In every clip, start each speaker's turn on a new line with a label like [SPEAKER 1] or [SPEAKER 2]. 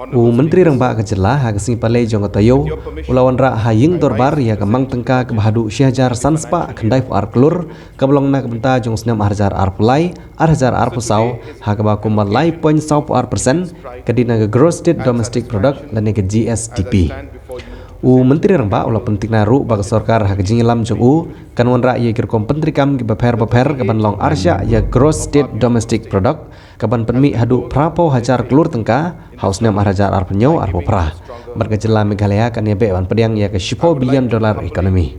[SPEAKER 1] Mentri Rangbah ke jelah hak sing palai Jong tayo Wanrah haying Dorbar ya ke Mang Tyngka ke bahadu Syajar Sanspa kendai ar Klur ke belong nak benta Jong Snem arjar ar pulai arjar ar pusau hak ba kumalai poin sau %, ke dina ke gross state domestic product dan ke GSDP. Mentri Rangbah ulah penting naru bagi sarkar hak jingilam Jong kan Wanrah ya kirkom pentri kam ke beper ke ban long arsya ya gross state domestic product kaban penmi hadu prapo hajar Klur Tyngka haus Snem hajar ar penyo ar popra bergejala Meghalaya kan ya ban pediang ya ke $10 billion ekonomi.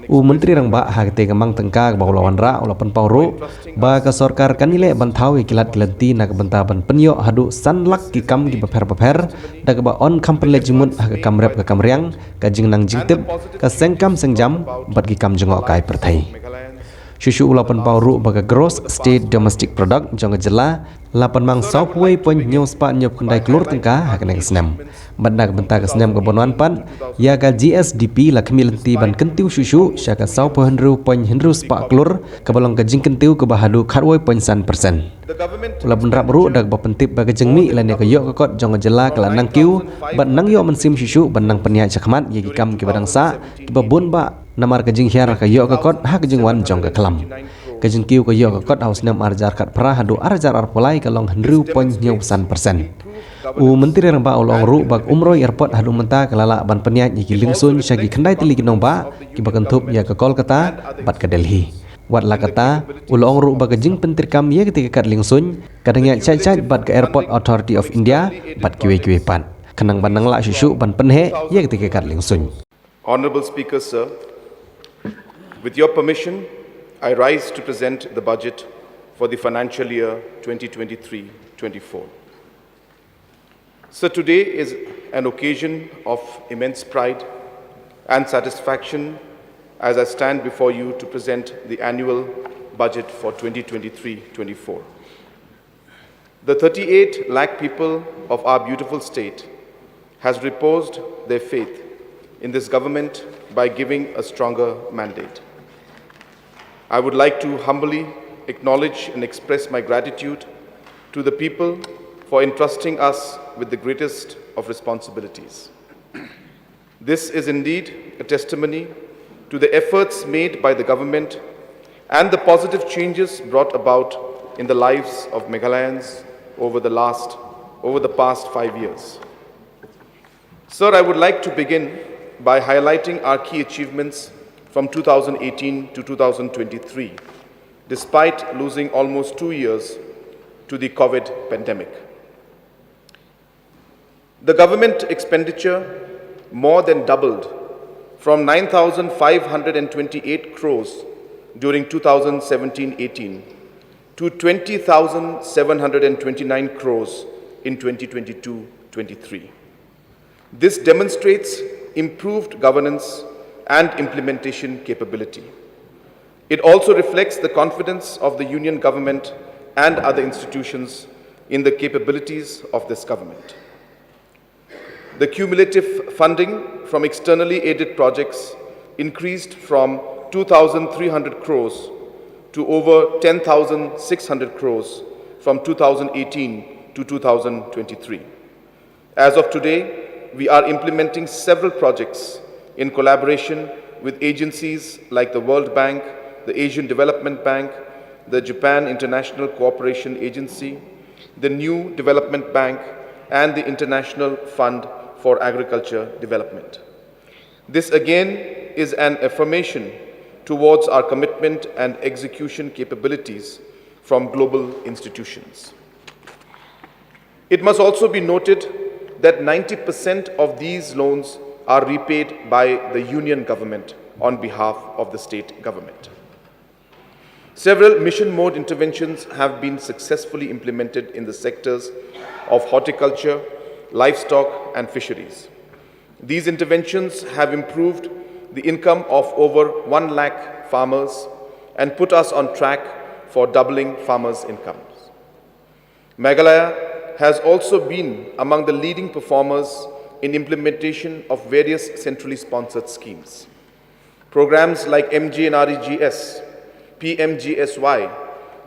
[SPEAKER 1] Mentri Rangbah hak te Mang Tyngka ke bahula Wanrah ulah pen pauru ba ke sarkar kan nilai bantau kilat kilanti nak benta ban penyo hadu sanlak ki kam ki beper dak ba on kampel jimut hak kamrep ke kamriang ka jingnang jingtip ka sengkam sengjam bat ki kam jengok kai perthai. Susu ulapan pauru baga gross state domestic product jong jela lapan mang software pon news pa nyop kendai Klur Tyngka hak nang Snem bandak benta ke Snem ke bonuan pan ya ka GSDP la kemilenti ban kentiu susu syaka software pon spa Klur ke balong ke jing kentiu ke bahadu khatwoi pon %. Ulapan rap ru dak bapentip baga jengmi lan ya ke yok ke kot jong jela ke nang kiu ban nang yo mensim susu ban nang penya chakmat ye ki kam ki badang sa ki babun ba namar ke jing hiar ke yok ke kot hak jing wan jong ke kelam ke jing kiu ke yok ke kot haus Snem arjar kat pra hadu arjar ar pulai ke long %. Mentri Rangbah ulong ru bag umroh airport hadu menta kelala ban peniat yi lingsun syagi kendai tili ginong ba ki bakentup ya ke Kolkata bat ke Delhi wat la kata ulong ru bag jing pentirkam ya ketika kat lingsun kadang ya cai bat ke Airport Authority of India bat kiwe pan kenang banang la susu ban penhe ya ketika kat lingsun.
[SPEAKER 2] Honorable Speaker, sir, with your permission, I rise to present the budget for the financial year 2023-24. So today is an occasion of immense pride and satisfaction as I stand before you to present the annual budget for 2023-24. The 38 lakh people of our beautiful state has reposed their faith in this government by giving a stronger mandate. I would like to humbly acknowledge and express my gratitude to the people for entrusting us with the greatest of responsibilities. This is indeed a testimony to the efforts made by the government and the positive changes brought about in the lives of Meghalayans over the past 5 years. Sir, I would like to begin by highlighting our key achievements from 2018 to 2023, despite losing almost 2 years to the COVID pandemic. The government expenditure more than doubled from 9,528 crores during 2017-18 to 20,729 crores in 2022-23. This demonstrates improved governance and implementation capability. It also reflects the confidence of the Union government and other institutions in the capabilities of this government. The cumulative funding from externally aided projects increased from 2,300 crores to over 10,600 crores from 2018 to 2023. As of today, we are implementing several projects in collaboration with agencies like the World Bank, the Asian Development Bank, the Japan International Cooperation Agency, the New Development Bank, and the International Fund for Agriculture Development. This again is an affirmation towards our commitment and execution capabilities from global institutions. It must also be noted that 90% of these loans are repaid by the Union government on behalf of the state government. Several mission mode interventions have been successfully implemented in the sectors of horticulture, livestock, and fisheries. These interventions have improved the income of over 1 lakh farmers and put us on track for doubling farmers' incomes. Meghalaya has also been among the leading performers in implementation of various centrally sponsored schemes. Programs like MGNREGS, PMGSY,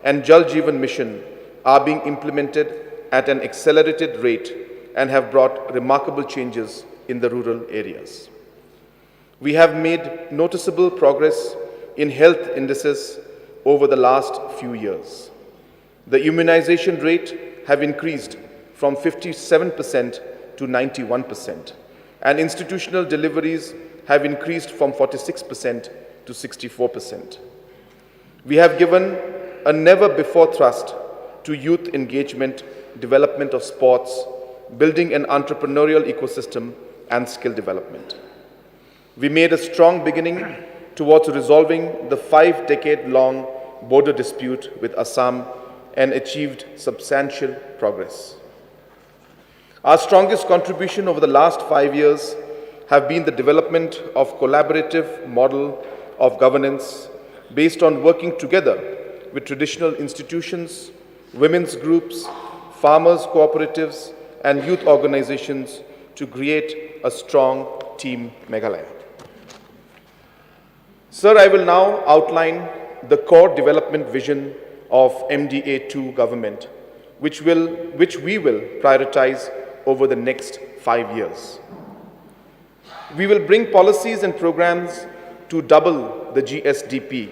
[SPEAKER 2] and Jal Jeevan Mission are being implemented at an accelerated rate and have brought remarkable changes in the rural areas. We have made noticeable progress in health indices over the last few years. The immunization rate have increased from 57% to 91%, and institutional deliveries have increased from 46% to 64%. We have given a never-before thrust to youth engagement, development of sports, building an entrepreneurial ecosystem, and skill development. We made a strong beginning towards resolving the 5-decade-long border dispute with Assam and achieved substantial progress. Our strongest contribution over the last 5 years have been the development of collaborative model of governance based on working together with traditional institutions, women's groups, farmers' cooperatives, and youth organizations to create a strong Team Meghalaya. Sir, I will now outline the core development vision of MDA-2 government, which we will prioritize over the next 5 years. We will bring policies and programs to double the GSDP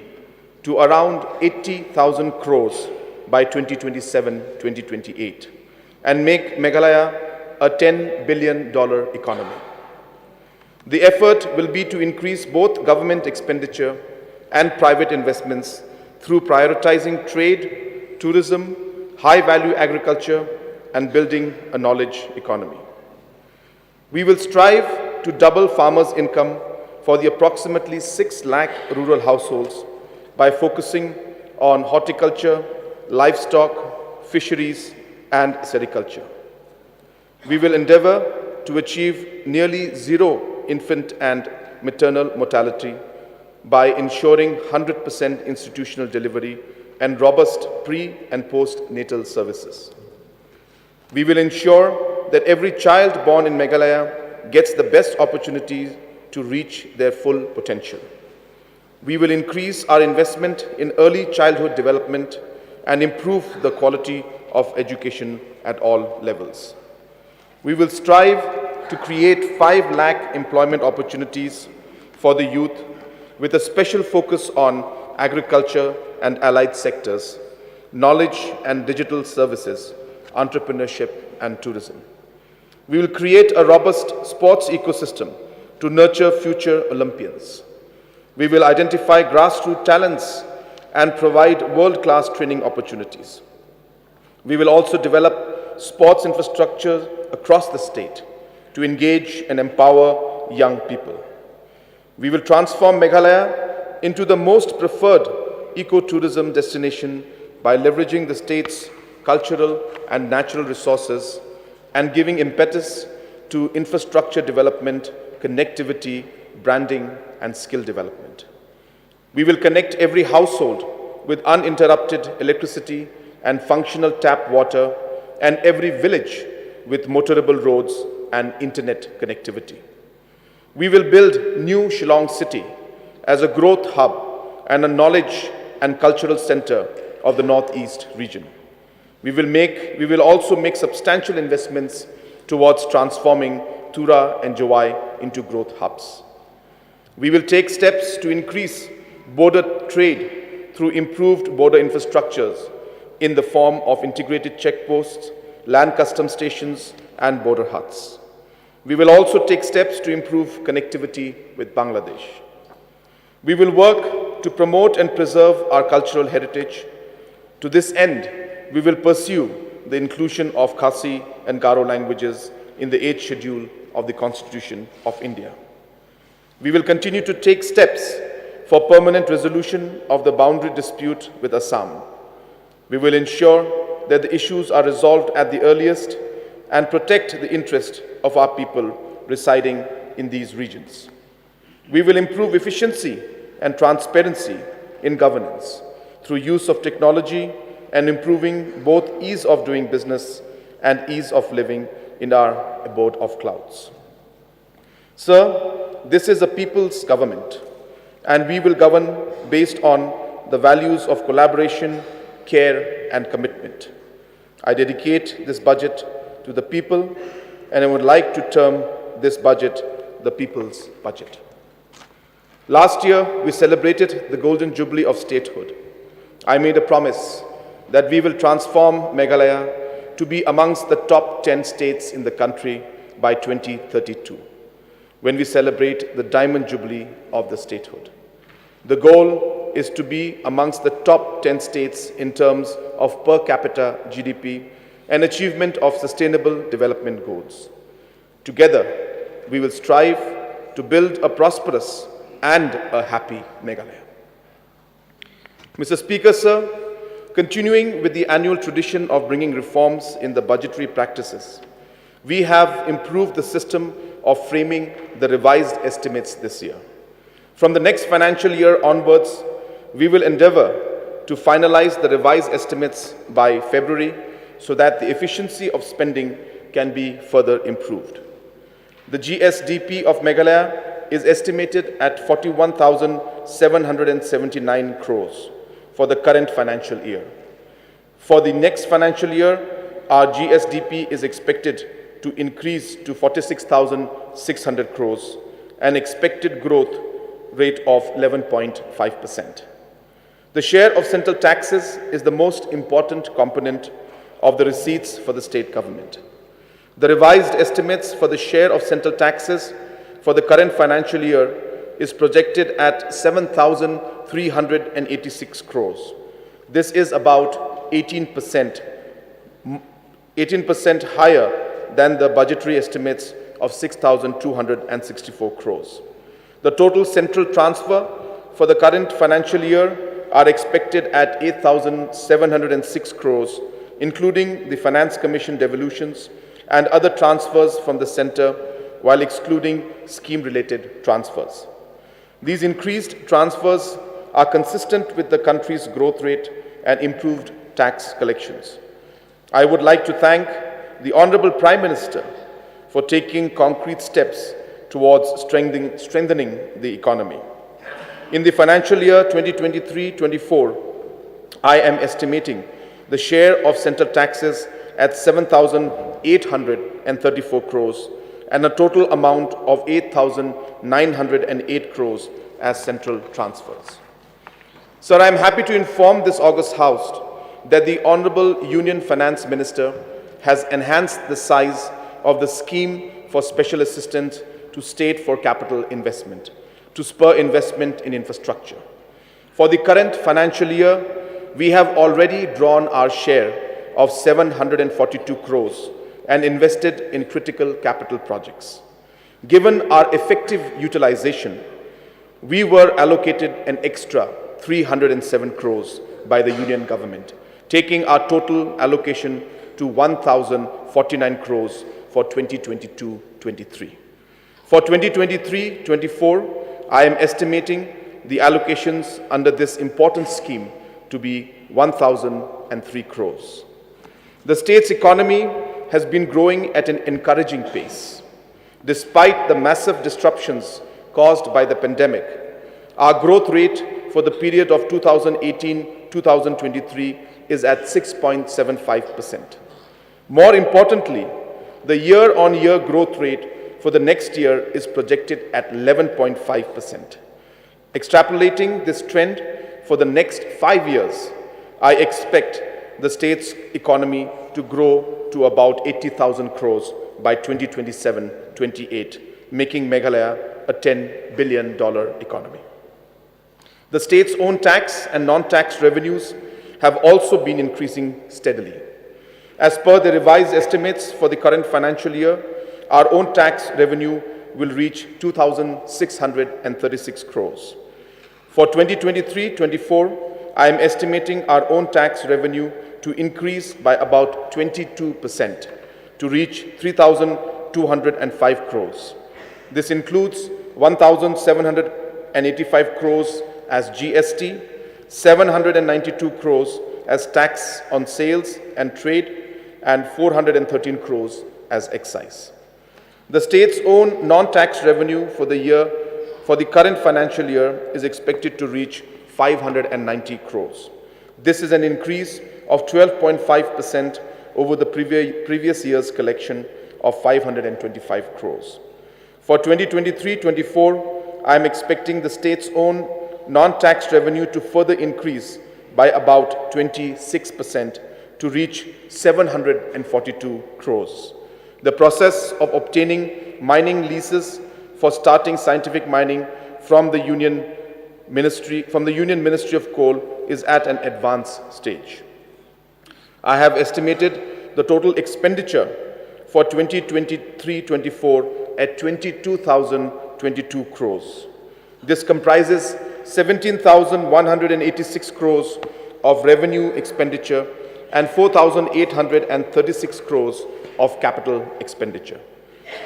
[SPEAKER 2] to around 80,000 crores by 2027-2028 and make Meghalaya a $10 billion economy. The effort will be to increase both government expenditure and private investments through prioritizing trade, tourism, high-value agriculture, and building a knowledge economy. We will strive to double farmers' income for the approximately 6 lakh rural households by focusing on horticulture, livestock, fisheries, and sericulture. We will endeavor to achieve nearly zero infant and maternal mortality by ensuring 100% institutional delivery and robust pre- and post-natal services. We will ensure that every child born in Meghalaya gets the best opportunities to reach their full potential. We will increase our investment in early childhood development and improve the quality of education at all levels. We will strive to create 5 lakh employment opportunities for the youth with a special focus on agriculture and allied sectors, knowledge and digital services, entrepreneurship and tourism. We will create a robust sports ecosystem to nurture future Olympians. We will identify grassroots talents and provide world-class training opportunities. We will also develop sports infrastructure across the state to engage and empower young people. We will transform Meghalaya into the most preferred ecotourism destination by leveraging the state's cultural and natural resources and giving impetus to infrastructure development, connectivity, branding, and skill development. We will connect every household with uninterrupted electricity and functional tap water and every village with motorable roads and internet connectivity. We will build new Shillong City as a growth hub and a knowledge and cultural center of the Northeast region. We will also make substantial investments towards transforming Tura and Jawai into growth hubs. We will take steps to increase border trade through improved border infrastructures in the form of integrated checkposts, land custom stations, and border huts. We will also take steps to improve connectivity with Bangladesh. We will work to promote and preserve our cultural heritage. To this end, we will pursue the inclusion of Khasi and Garo languages in the 8th schedule of the Constitution of India. We will continue to take steps for permanent resolution of the boundary dispute with Assam. We will ensure that the issues are resolved at the earliest and protect the interest of our people residing in these regions. We will improve efficiency and transparency in governance through use of technology and improving both ease of doing business and ease of living in our abode of clouds. Sir, this is a people's government, and we will govern based on the values of collaboration, care, and commitment. I dedicate this budget to the people, and I would like to term this budget the people's budget. Last year, we celebrated the Golden Jubilee of statehood. I made a promise that we will transform Meghalaya to be amongst the top 10 states in the country by 2032, when we celebrate the Diamond Jubilee of the statehood. The goal is to be amongst the top 10 states in terms of per capita GDP and achievement of sustainable development goals. Together, we will strive to build a prosperous and a happy Meghalaya. Mr. Speaker, sir, continuing with the annual tradition of bringing reforms in the budgetary practices, we have improved the system of framing the revised estimates this year. From the next financial year onwards, we will endeavor to finalize the revised estimates by February so that the efficiency of spending can be further improved. The GSDP of Meghalaya is estimated at 41,779 crores for the current financial year. For the next financial year, our GSDP is expected to increase to 46,600 crores, an expected growth rate of 11.5%. The share of central taxes is the most important component of the receipts for the state government. The revised estimates for the share of central taxes for the current financial year is projected at 7,386 crores. This is about 18% higher than the budgetary estimates of 6,264 crores. The total central transfer for the current financial year are expected at 8,706 crores, including the Finance Commission devolutions and other transfers from the centre, while excluding scheme-related transfers. These increased transfers are consistent with the country's growth rate and improved tax collections. I would like to thank the Honourable Prime Minister for taking concrete steps towards strengthening the economy. In the financial year 2023-24, I am estimating the share of central taxes at 7,834 crores and a total amount of 8,908 crores as central transfers. Sir, I am happy to inform this august House that the Honourable Union Finance Minister has enhanced the size of the scheme for special assistance to state for capital investment, to spur investment in infrastructure. For the current financial year, we have already drawn our share of 742 crores and invested in critical capital projects. Given our effective utilization, we were allocated an extra 307 crores by the Union Government, taking our total allocation to 1,049 crores for 2022-23. For 2023-24, I am estimating the allocations under this important scheme to be 1,003 crores. The state's economy has been growing at an encouraging pace. Despite the massive disruptions caused by the pandemic, our growth rate for the period of 2018-2023 is at 6.75%. More importantly, the year-on-year growth rate for the next year is projected at 11.5%. Extrapolating this trend for the next 5 years, I expect the state's economy to grow to about 80,000 crores by 2027-28, making Meghalaya a $10 billion economy. The state's own tax and non-tax revenues have also been increasing steadily. As per the revised estimates for the current financial year, our own tax revenue will reach 2,636 crores. For 2023-24, I am estimating our own tax revenue to increase by about 22% to reach 3,205 crores. This includes 1,785 crores as GST, 792 crores as tax on sales and trade, and 413 crores as excise. The state's own non-tax revenue for the current financial year is expected to reach 590 crores. This is an increase of 12.5% over the previous year's collection of 525 crores. For 2023-24, I am expecting the state's own non-tax revenue to further increase by about 26% to reach 742 crores. The process of obtaining mining leases for starting scientific mining from the Union Ministry of Coal is at an advanced stage. I have estimated the total expenditure for 2023-24 at 22,022 crores. This comprises 17,186 crores of revenue expenditure and 4,836 crores of capital expenditure.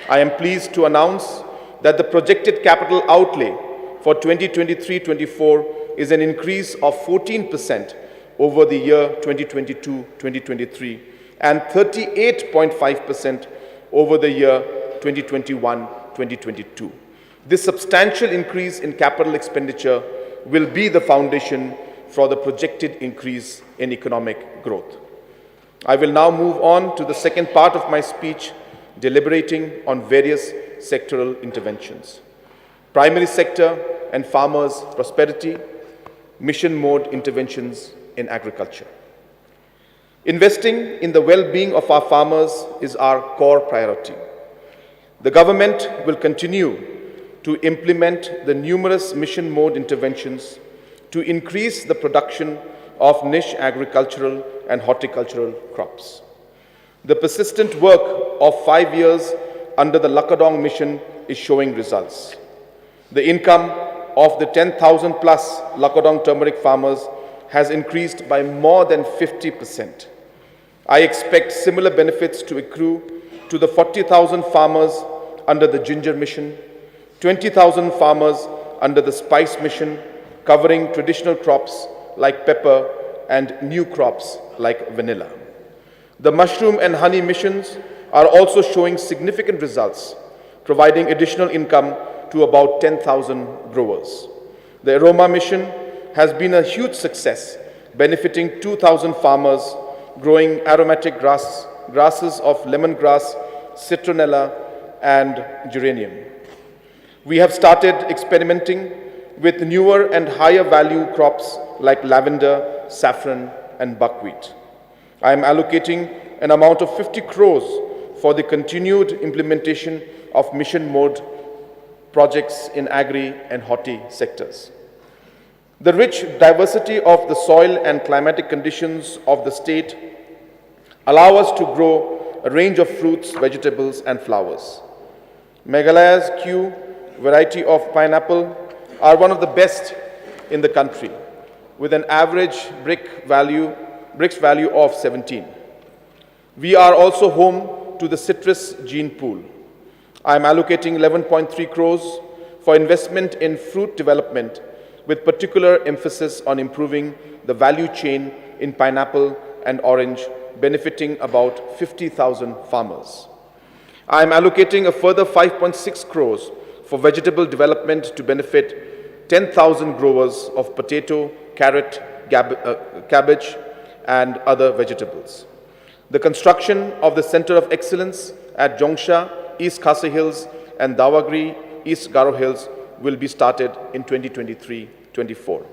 [SPEAKER 2] I am pleased to announce that the projected capital outlay for 2023-24 is an increase of 14% over the year 2022-2023 and 38.5% over the year 2021-2022. This substantial increase in capital expenditure will be the foundation for the projected increase in economic growth. I will now move on to the second part of my speech, deliberating on various sectoral interventions. Primary sector and farmers' prosperity, mission mode interventions in agriculture. Investing in the well-being of our farmers is our core priority. The government will continue to implement the numerous mission mode interventions to increase the production of niche agricultural and horticultural crops. The persistent work of 5 years under the Lakadong mission is showing results. The income of the 10,000 plus Lakadong turmeric farmers has increased by more than 50%. I expect similar benefits to accrue to the 40,000 farmers under the ginger mission, 20,000 farmers under the spice mission, covering traditional crops like pepper and new crops like vanilla. The mushroom and honey missions are also showing significant results, providing additional income to about 10,000 growers. The aroma mission has been a huge success, benefiting 2,000 farmers growing aromatic grasses of lemongrass, citronella, and geranium. We have started experimenting with newer and higher value crops like lavender, saffron, and buckwheat. I am allocating an amount of 50 crores for the continued implementation of mission mode projects in agri and horti sectors. The rich diversity of the soil and climatic conditions of the state allow us to grow a range of fruits, vegetables, and flowers. Meghalaya's Q variety of pineapple are one of the best in the country, with an average bricks value of 17. We are also home to the citrus gene pool. I am allocating 11.3 crores for investment in fruit development, with particular emphasis on improving the value chain in pineapple and orange, benefiting about 50,000 farmers. I am allocating a further 5.6 crores for vegetable development to benefit 10,000 growers of potato, carrot, cabbage, and other vegetables. The construction of the Center of Excellence at Jongsha, East Khasi Hills, and Dawagri, East Garo Hills will be started in 2023-24.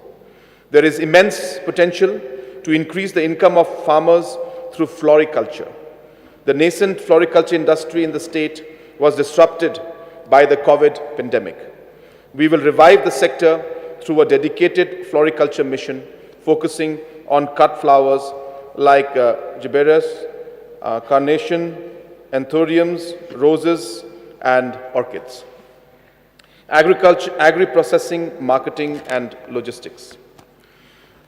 [SPEAKER 2] There is immense potential to increase the income of farmers through floriculture. The nascent floriculture industry in the state was disrupted by the COVID pandemic. We will revive the sector through a dedicated floriculture mission focusing on cut flowers like gibberellus, carnation, anthuriums, roses, and orchids. Agriculture, agri-processing, marketing, and logistics.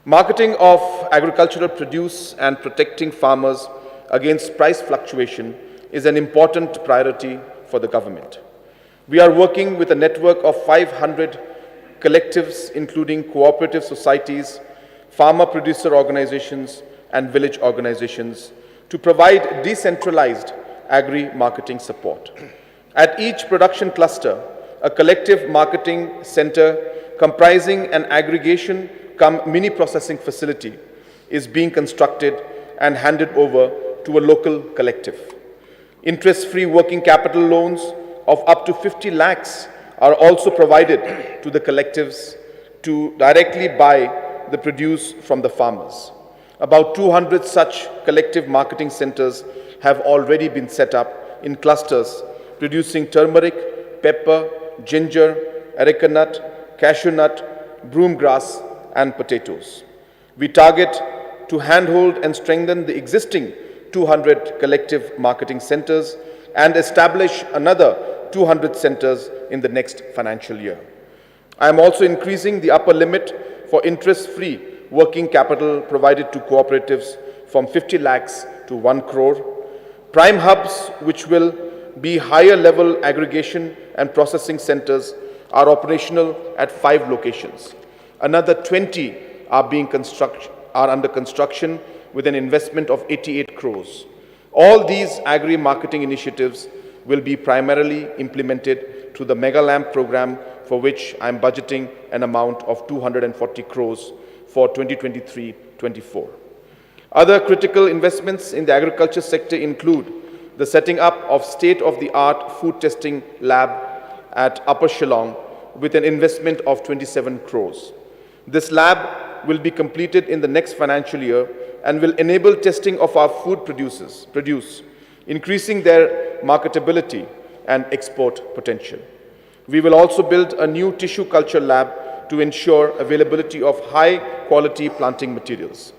[SPEAKER 2] Marketing of agricultural produce and protecting farmers against price fluctuation is an important priority for the government. We are working with a network of 500 collectives, including cooperative societies, farmer-producer organizations, and village organizations, to provide decentralized agri-marketing support. At each production cluster, a collective marketing center comprising an aggregation cum mini processing facility is being constructed and handed over to a local collective. Interest-free working capital loans of up to 50 lakhs are also provided to the collectives to directly buy the produce from the farmers. About 200 such collective marketing centers have already been set up in clusters producing turmeric, pepper, ginger, areca nut, cashew nut, broom grass, and potatoes. We target to handhold and strengthen the existing 200 collective marketing centers and establish another 200 centers in the next financial year. I am also increasing the upper limit for interest-free working capital provided to cooperatives from 50 lakhs to 1 crore. Prime hubs, which will be higher level aggregation and processing centers, are operational at 5 locations. Another 20 are under construction with an investment of 88 crores. All these agri-marketing initiatives will be primarily implemented through the Mega Lamp program, for which I am budgeting an amount of 240 crores for 2023-24. Other critical investments in the agriculture sector include the setting up of state-of-the-art food testing lab at Upper Shillong with an investment of 27 crores. This lab will be completed in the next financial year and will enable testing of our food produce, increasing their marketability and export potential. We will also build a new tissue culture lab to ensure availability of high-quality planting materials.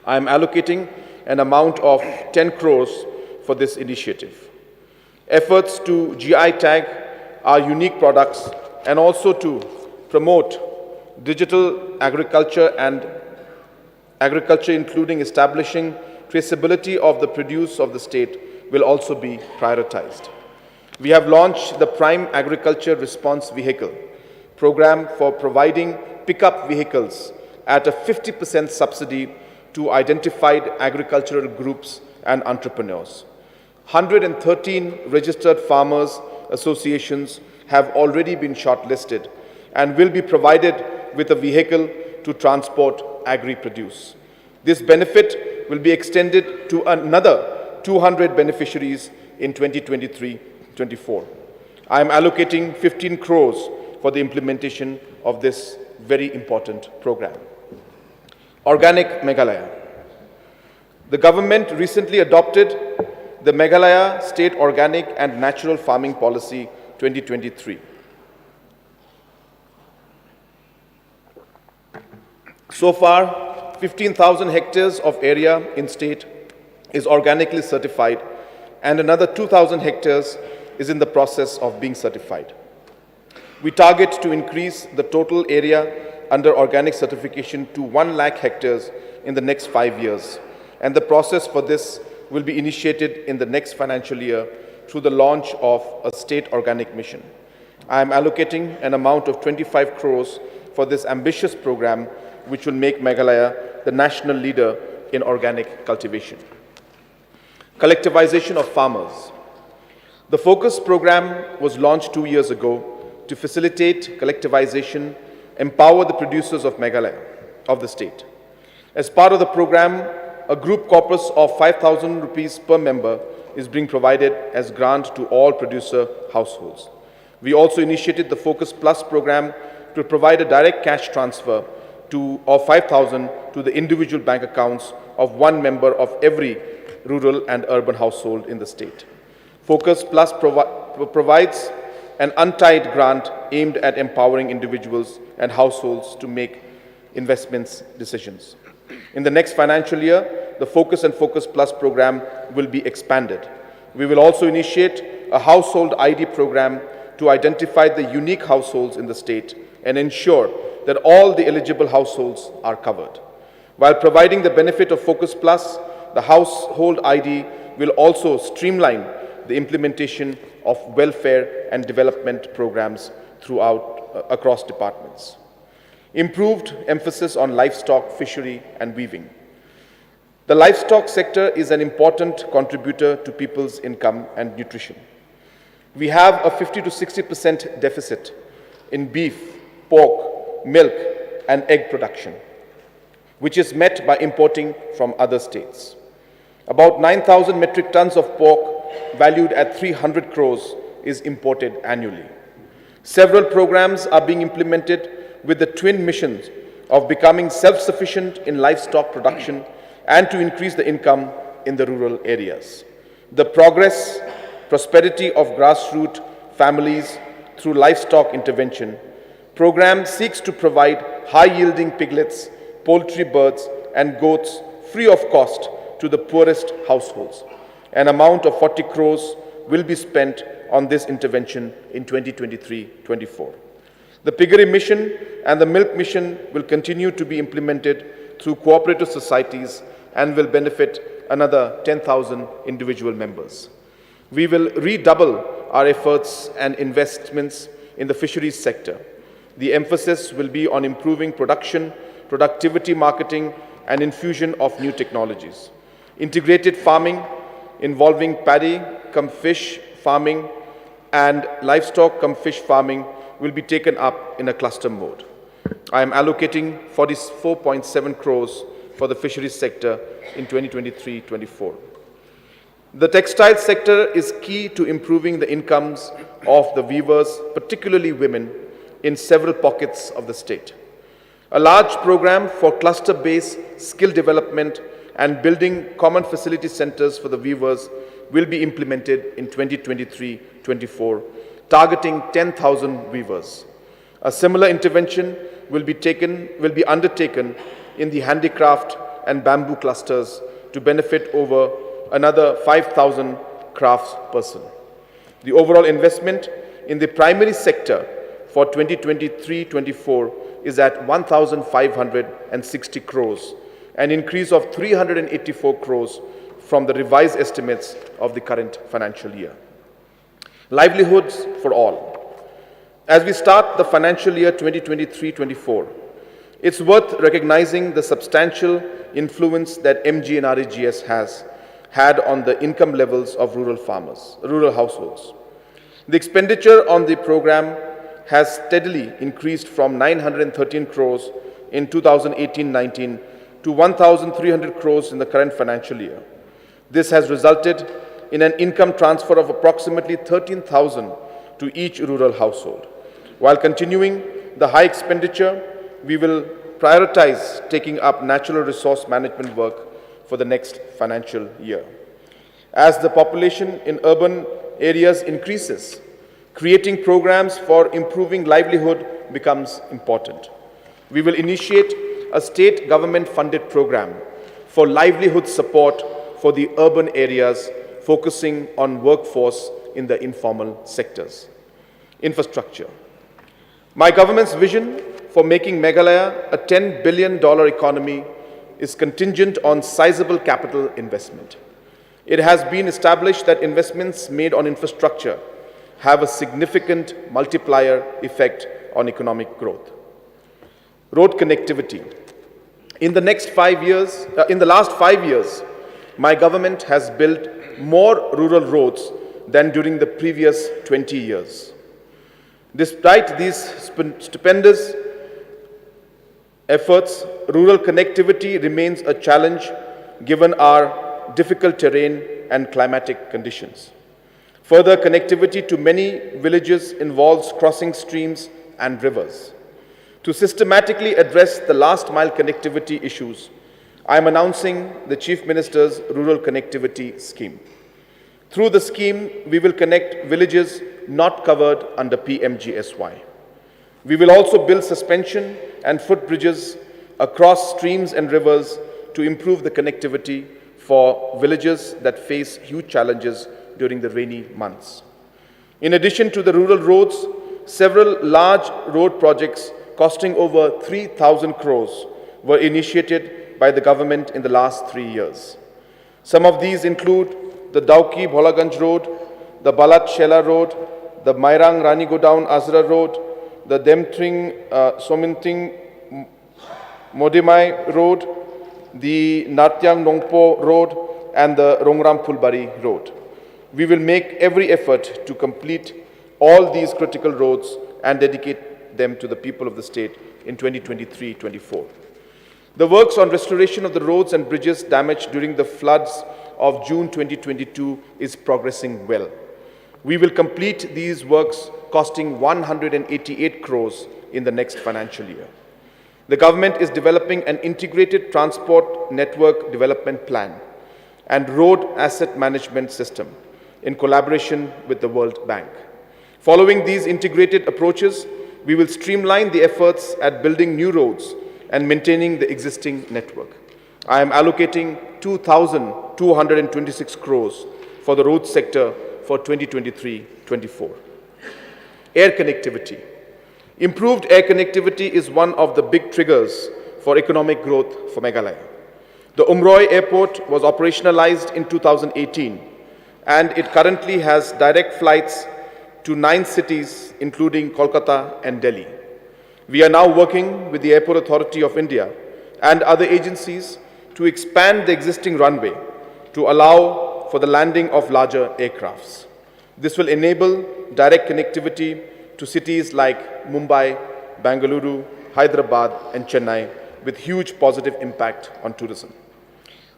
[SPEAKER 2] I am allocating an amount of 10 crores for this initiative. Efforts to GI tag our unique products and also to promote digital agriculture including establishing traceability of the produce of the state will also be prioritized. We have launched the Prime Agriculture Response Vehicle program for providing pickup vehicles at a 50% subsidy to identified agricultural groups and entrepreneurs. 113 registered farmers associations have already been shortlisted and will be provided with a vehicle to transport agri-produce. This benefit will be extended to another 200 beneficiaries in 2023-24. I am allocating 15 crores for the implementation of this very important program. Organic Meghalaya. The government recently adopted the Meghalaya State Organic and Natural Farming Policy 2023. So far, 15,000 hectares of area in state is organically certified and another 2,000 hectares is in the process of being certified. We target to increase the total area under organic certification to 1 lakh hectares in the next 5 years, and the process for this will be initiated in the next financial year through the launch of a state organic mission. I am allocating an amount of 25 crores for this ambitious program, which will make Meghalaya the national leader in organic cultivation. Collectivization of farmers. The Focus program was launched 2 years ago to facilitate collectivization, empower the producers of Meghalaya, of the state. As part of the program, a group corpus of 5,000 rupees per member is being provided as grant to all producer households. We also initiated the Focus Plus program to provide a direct cash transfer of 5,000 to the individual bank accounts of one member of every rural and urban household in the state. Focus Plus provides an untied grant aimed at empowering individuals and households to make investments decisions. In the next financial year, the Focus and Focus Plus program will be expanded. We will also initiate a household ID program to identify the unique households in the state and ensure that all the eligible households are covered. While providing the benefit of Focus Plus, the household ID will also streamline the implementation of welfare and development programs across departments. Improved emphasis on livestock, fishery, and weaving. The livestock sector is an important contributor to people's income and nutrition. We have a 50 to 60% deficit in beef, pork, milk, and egg production, which is met by importing from other states. About 9,000 metric tons of pork valued at 300 crores is imported annually. Several programs are being implemented with the twin missions of becoming self-sufficient in livestock production and to increase the income in the rural areas. The prosperity of grassroots families through livestock intervention program seeks to provide high-yielding piglets, poultry, birds, and goats free of cost to the poorest households. An amount of 40 crores will be spent on this intervention in 2023-24. The piggery mission and the milk mission will continue to be implemented through cooperative societies and will benefit another 10,000 individual members. We will redouble our efforts and investments in the fisheries sector. The emphasis will be on improving production, productivity marketing, and infusion of new technologies. Integrated farming involving paddy, fish farming, and livestock, fish farming will be taken up in a cluster mode. I am allocating 44.7 crores for the fisheries sector in 2023-24. The textile sector is key to improving the incomes of the weavers, particularly women, in several pockets of the state. A large program for cluster-based skill development and building common facility centers for the weavers will be implemented in 2023-24, targeting 10,000 weavers. A similar intervention will be undertaken in the handicraft and bamboo clusters to benefit over another 5,000 craftspersons. The overall investment in the primary sector for 2023-24 is at 1,560 crores, an increase of 384 crores from the revised estimates of the current financial year. Livelihoods for all. As we start the financial year 2023-24, it's worth recognizing the substantial influence that MGNREGS has had on the income levels of rural households. The expenditure on the program has steadily increased from 913 crores in 2018-19 to 1,300 crores in the current financial year. This has resulted in an income transfer of approximately 13,000 to each rural household. While continuing the high expenditure, we will prioritize taking up natural resource management work for the next financial year. As the population in urban areas increases, creating programs for improving livelihood becomes important. We will initiate a state government-funded program for livelihood support for the urban areas, focusing on workforce in the informal sectors. Infrastructure. My government's vision for making Meghalaya a $10 billion economy is contingent on sizable capital investment. It has been established that investments made on infrastructure have a significant multiplier effect on economic growth. Road connectivity. In the last 5 years, my government has built more rural roads than during the previous 20 years. Despite these stupendous efforts, rural connectivity remains a challenge given our difficult terrain and climatic conditions. Further connectivity to many villages involves crossing streams and rivers. To systematically address the last mile connectivity issues, I am announcing the Chief Minister's Rural Connectivity Scheme. Through the scheme, we will connect villages not covered under PMGSY. We will also build suspension and footbridges across streams and rivers to improve the connectivity for villages that face huge challenges during the rainy months. In addition to the rural roads, several large road projects costing over 3,000 crores were initiated by the government in the last 3 years. Some of these include the Dauki Bholaganj Road, the Balat Shela Road, the Mairang Rani Godown Azra Road, the Demtring Sominting Modimai Road, the Natyang Nongpo Road, and the Rongram Pulbari Road. We will make every effort to complete all these critical roads and dedicate them to the people of the state in 2023-24. The works on restoration of the roads and bridges damaged during the floods of June 2022 is progressing well. We will complete these works costing 188 crores in the next financial year. The government is developing an integrated transport network development plan and road asset management system in collaboration with the World Bank. Following these integrated approaches, we will streamline the efforts at building new roads and maintaining the existing network. I am allocating 2,226 crores for the road sector for 2023-24. Air connectivity. Improved air connectivity is one of the big triggers for economic growth for Meghalaya. The Umroi Airport was operationalized in 2018, and it currently has direct flights to 9 cities, including Kolkata and Delhi. We are now working with the Airport Authority of India and other agencies to expand the existing runway to allow for the landing of larger aircrafts. This will enable direct connectivity to cities like Mumbai, Bengaluru, Hyderabad, and Chennai, with huge positive impact on tourism.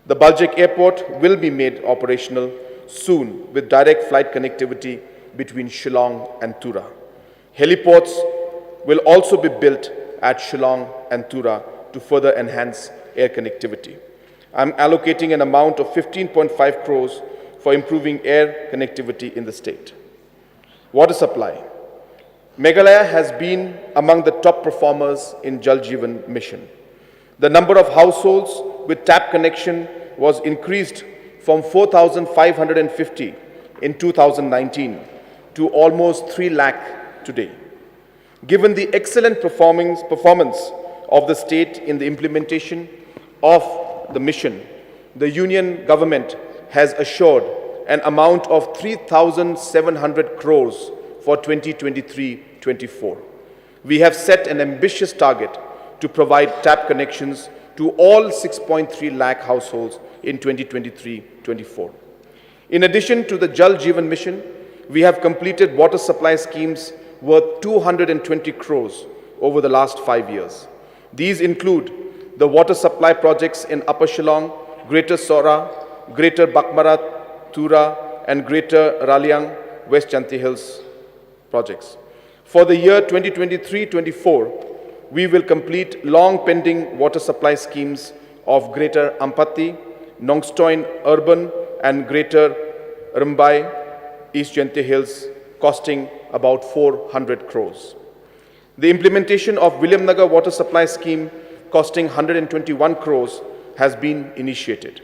[SPEAKER 2] The Baljek Airport will be made operational soon with direct flight connectivity between Shillong and Tura. Heliports will also be built at Shillong and Tura to further enhance air connectivity. I'm allocating an amount of 15.5 crores for improving air connectivity in the state. Water supply. Meghalaya has been among the top performers in Jal Jeevan Mission. The number of households with tap connection was increased from 4,550 in 2019 to almost 3 lakh today. Given the excellent performance of the state in the implementation of the mission, the Union Government has assured an amount of 3,700 crores for 2023-24. We have set an ambitious target to provide tap connections to all 6.3 lakh households in 2023-24. In addition to the Jal Jeevan Mission, we have completed water supply schemes worth 220 crores over the last 5 years. These include the water supply projects in Upper Shillong, Greater Sora, Greater Bakmara, Tura, and Greater Raliang, West Chanti Hills projects. For the year 2023-24, we will complete long-pending water supply schemes of Greater Ampatti, Nongstoin Urban, and Greater Rambai, East Chanti Hills, costing about 400 crores. The implementation of Williamnagar water supply scheme costing 121 crores has been initiated.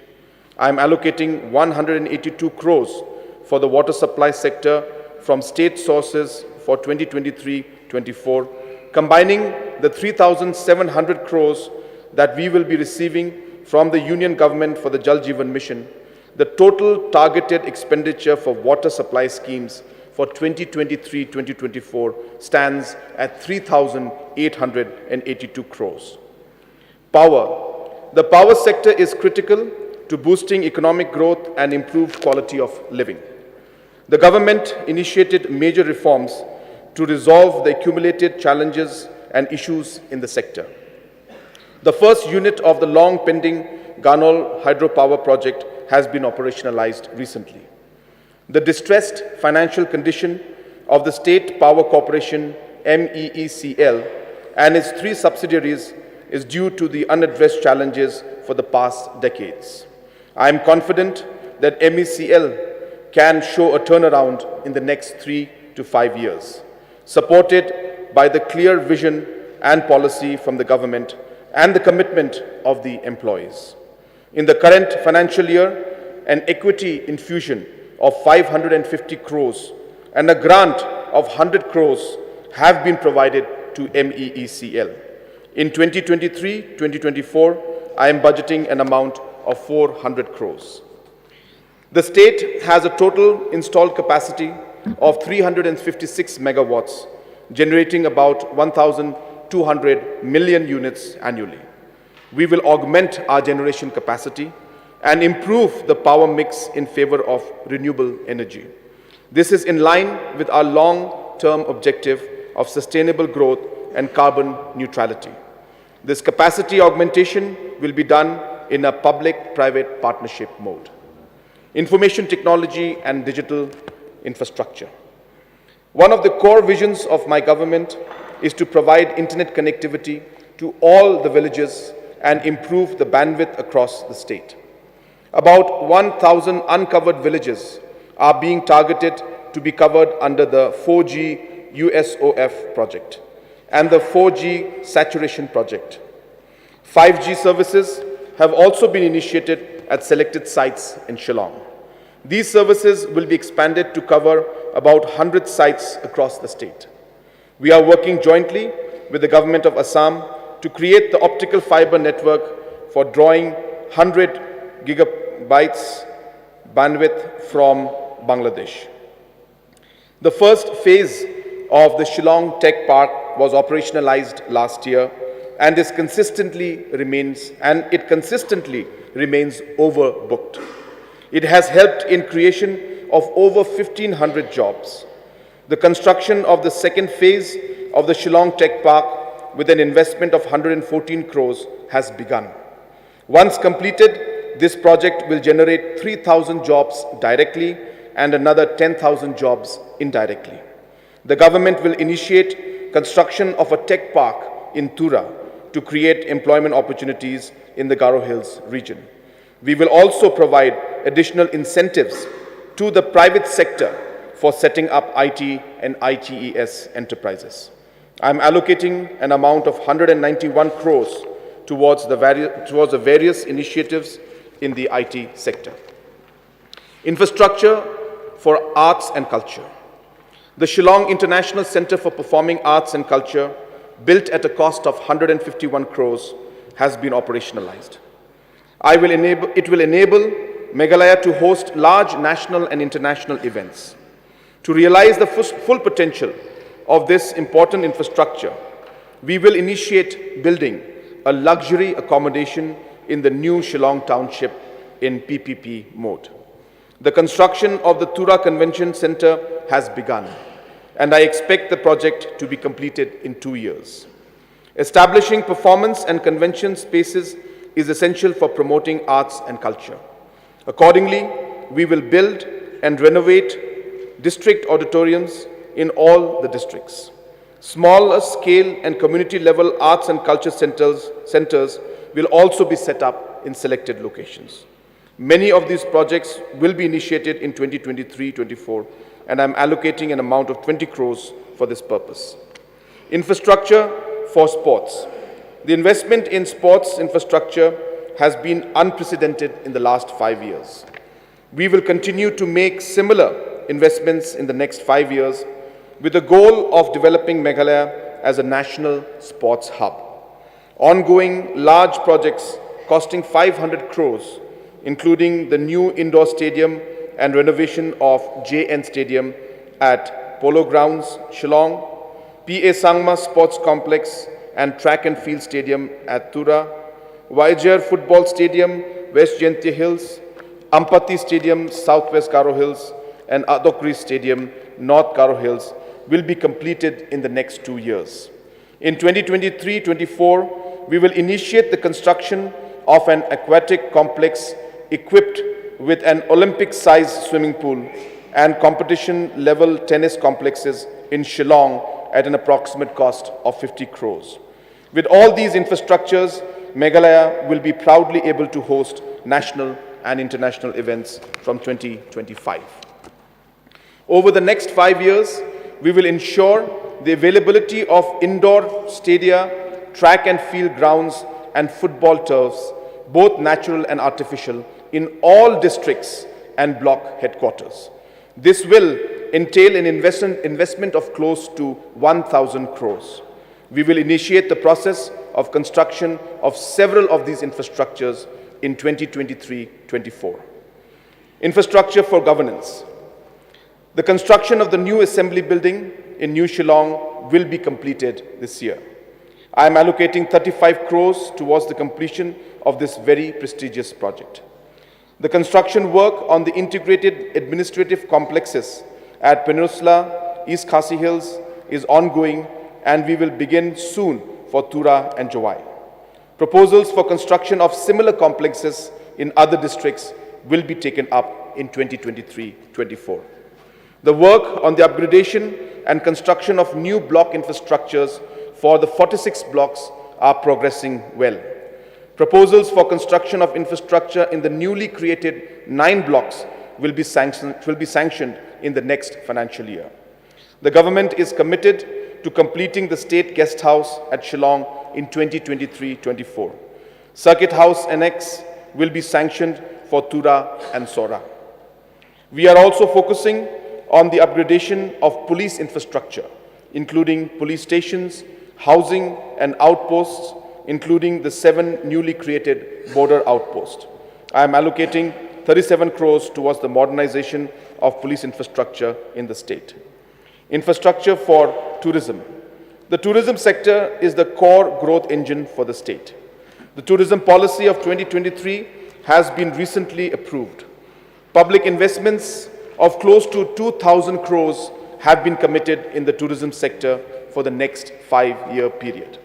[SPEAKER 2] I am allocating 182 crores for the water supply sector from state sources for 2023-24, combining the 3,700 crores that we will be receiving from the Union Government for the Jal Jeevan Mission. The total targeted expenditure for water supply schemes for 2023-2024 stands at 3,882 crores. Power. The power sector is critical to boosting economic growth and improved quality of living. The government initiated major reforms to resolve the accumulated challenges and issues in the sector. The first unit of the long-pending Ganol hydropower project has been operationalized recently. The distressed financial condition of the State Power Corporation, MEECL, and its 3 subsidiaries is due to the unaddressed challenges for the past decades. I am confident that MECL can show a turnaround in the next 3 to 5 years, supported by the clear vision and policy from the government and the commitment of the employees. In the current financial year, an equity infusion of 550 crores and a grant of 100 crores have been provided to MEECL. In 2023-2024, I am budgeting an amount of 400 crores. The state has a total installed capacity of 356 megawatts, generating about 1,200 million units annually. We will augment our generation capacity and improve the power mix in favor of renewable energy. This is in line with our long-term objective of sustainable growth and carbon neutrality. This capacity augmentation will be done in a public-private partnership mode. information technology and digital infrastructure. One of the core visions of my government is to provide internet connectivity to all the villages and improve the bandwidth across the state. About 1,000 uncovered villages are being targeted to be covered under the 4G USOF project and the 4G saturation project. 5G services have also been initiated at selected sites in Shillong. These services will be expanded to cover about 100 sites across the state. We are working jointly with the government of Assam to create the optical fiber network for drawing 100 gigabytes bandwidth from Bangladesh. The first phase of the Shillong Tech Park was operationalized last year and it consistently remains overbooked. It has helped in creation of over 1,500 jobs. The construction of the second phase of the Shillong Tech Park with an investment of 114 crores has begun. Once completed, this project will generate 3,000 jobs directly and another 10,000 jobs indirectly. The government will initiate construction of a tech park in Tura to create employment opportunities in the Garo Hills region. We will also provide additional incentives to the private sector for setting up IT and ITES enterprises. I am allocating an amount of 191 crores towards the various initiatives in the IT sector. Infrastructure for arts and culture. The Shillong International Center for Performing Arts and Culture, built at a cost of 151 crores, has been operationalized. It will enable Meghalaya to host large national and international events. To realize the full potential of this important infrastructure, we will initiate building a luxury accommodation in the new Shillong Township in PPP mode. The construction of the Tura Convention Center has begun, and I expect the project to be completed in 2 years. Establishing performance and convention spaces is essential for promoting arts and culture. Accordingly, we will build and renovate district auditoriums in all the districts. Smaller scale and community level arts and culture centers will also be set up in selected locations. Many of these projects will be initiated in 2023-24, and I'm allocating an amount of 20 crores for this purpose. Infrastructure for sports. The investment in sports infrastructure has been unprecedented in the last 5 years. We will continue to make similar investments in the next 5 years with the goal of developing Meghalaya as a national sports hub. Ongoing large projects costing 500 crores, including the new indoor stadium and renovation of JN Stadium at Polo Grounds, Shillong, PA Sangma Sports Complex and Track and Field Stadium at Tura, Vaijar Football Stadium, West Jaintia Hills, Ampati Stadium, Southwest Garo Hills, and Adokri Stadium, North Garo Hills, will be completed in the next 2 years. In 2023-24, we will initiate the construction of an aquatic complex equipped with an Olympic-sized swimming pool and competition-level tennis complexes in Shillong at an approximate cost of 50 crores. With all these infrastructures, Meghalaya will be proudly able to host national and international events from 2025. Over the next 5 years, we will ensure the availability of indoor stadia, track and field grounds, and football turfs, both natural and artificial, in all districts and block headquarters. This will entail an investment of close to 1,000 crores. We will initiate the process of construction of several of these infrastructures in 2023-24. Infrastructure for governance. The construction of the new assembly building in New Shillong will be completed this year. I am allocating 35 crores towards the completion of this very prestigious project. The construction work on the integrated administrative complexes at Peninsula, East Khasi Hills is ongoing, and we will begin soon for Tura and Jawai. Proposals for construction of similar complexes in other districts will be taken up in 2023-24. The work on the upgradation and construction of new block infrastructures for the 46 blocks are progressing well. Proposals for construction of infrastructure in the newly created 9 blocks will be sanctioned in the next financial year. The government is committed to completing the State Guest House at Shillong in 2023-24. Circuit House Annex will be sanctioned for Tura and Sora. We are also focusing on the upgradation of police infrastructure, including police stations, housing and outposts, including the 7 newly created border outposts. I am allocating 37 crores towards the modernization of police infrastructure in the state. Infrastructure for tourism. The tourism sector is the core growth engine for the state. The tourism policy of 2023 has been recently approved. Public investments of close to 2,000 crores have been committed in the tourism sector for the next 5-year period.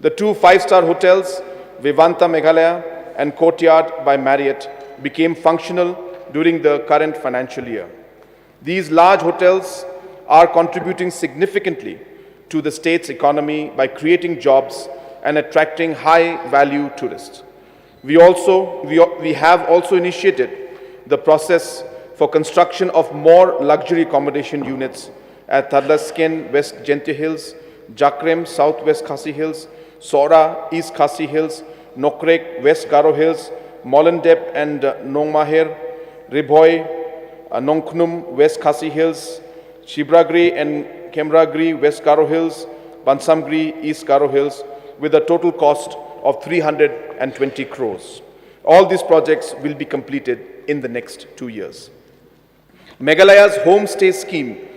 [SPEAKER 2] The 2 5-star hotels, Vivanta Meghalaya and Courtyard by Marriott, became functional during the current financial year. These large hotels are contributing significantly to the state's economy by creating jobs and attracting high-value tourists. We have also initiated the process for construction of more luxury accommodation units at Tadlasken, West Gente Hills, Jakrem, Southwest Khasi Hills, Sora, East Khasi Hills, Nokrek, West Garo Hills, Mollendep and Nongmaher, Ribhoi, Nongkhnum, West Khasi Hills, Shibragri and Kemragri, West Garo Hills, Bansamgri, East Garo Hills, with a total cost of 320 crores. All these projects will be completed in the next 2 years. Meghalaya's homestay scheme,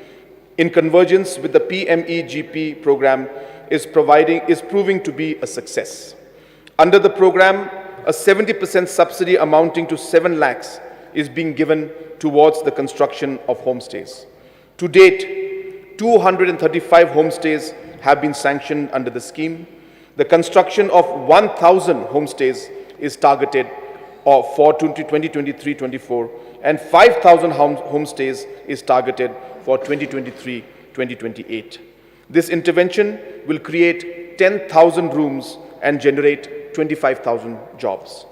[SPEAKER 2] in convergence with the PMEGP program, is proving to be a success. Under the program, a 70% subsidy amounting to 7 lakhs is being given towards the construction of homestays. To date, 235 homestays have been sanctioned under the scheme. The construction of 1,000 homestays is targeted for 2023-24 and 5,000 homestays is targeted for 2023-2028. This intervention will create 10,000 rooms and generate 25,000 jobs.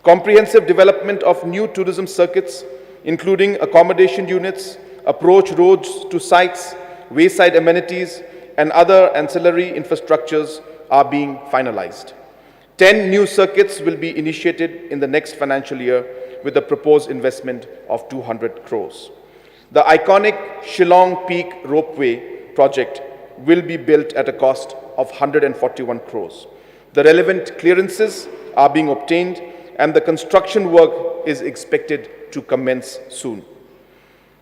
[SPEAKER 2] Comprehensive development of new tourism circuits, including accommodation units, approach roads to sites, wayside amenities, and other ancillary infrastructures are being finalized. 10 new circuits will be initiated in the next financial year with a proposed investment of 200 crores. The iconic Shillong Peak Ropeway project will be built at a cost of 141 crores. The relevant clearances are being obtained and the construction work is expected to commence soon.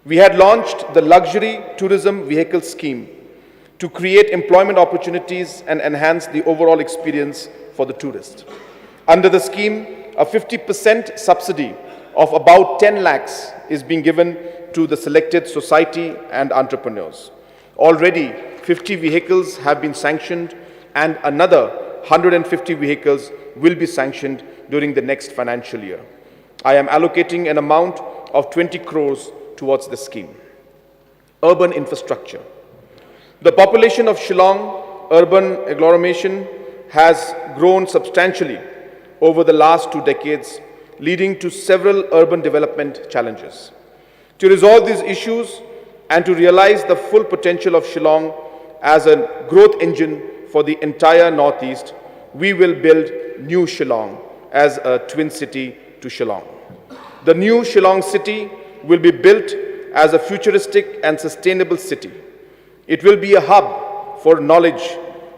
[SPEAKER 2] We had launched the Luxury Tourism Vehicle Scheme to create employment opportunities and enhance the overall experience for the tourist. Under the scheme, a 50% subsidy of about 10 lakhs is being given to the selected society and entrepreneurs. Already, 50 vehicles have been sanctioned and another 150 vehicles will be sanctioned during the next financial year. I am allocating an amount of 20 crores towards the scheme. Urban infrastructure. The population of Shillong urban agglomeration has grown substantially over the last 2 decades, leading to several urban development challenges. To resolve these issues and to realize the full potential of Shillong as a growth engine for the entire Northeast, we will build New Shillong as a twin city to Shillong. The new Shillong city will be built as a futuristic and sustainable city. It will be a hub for knowledge,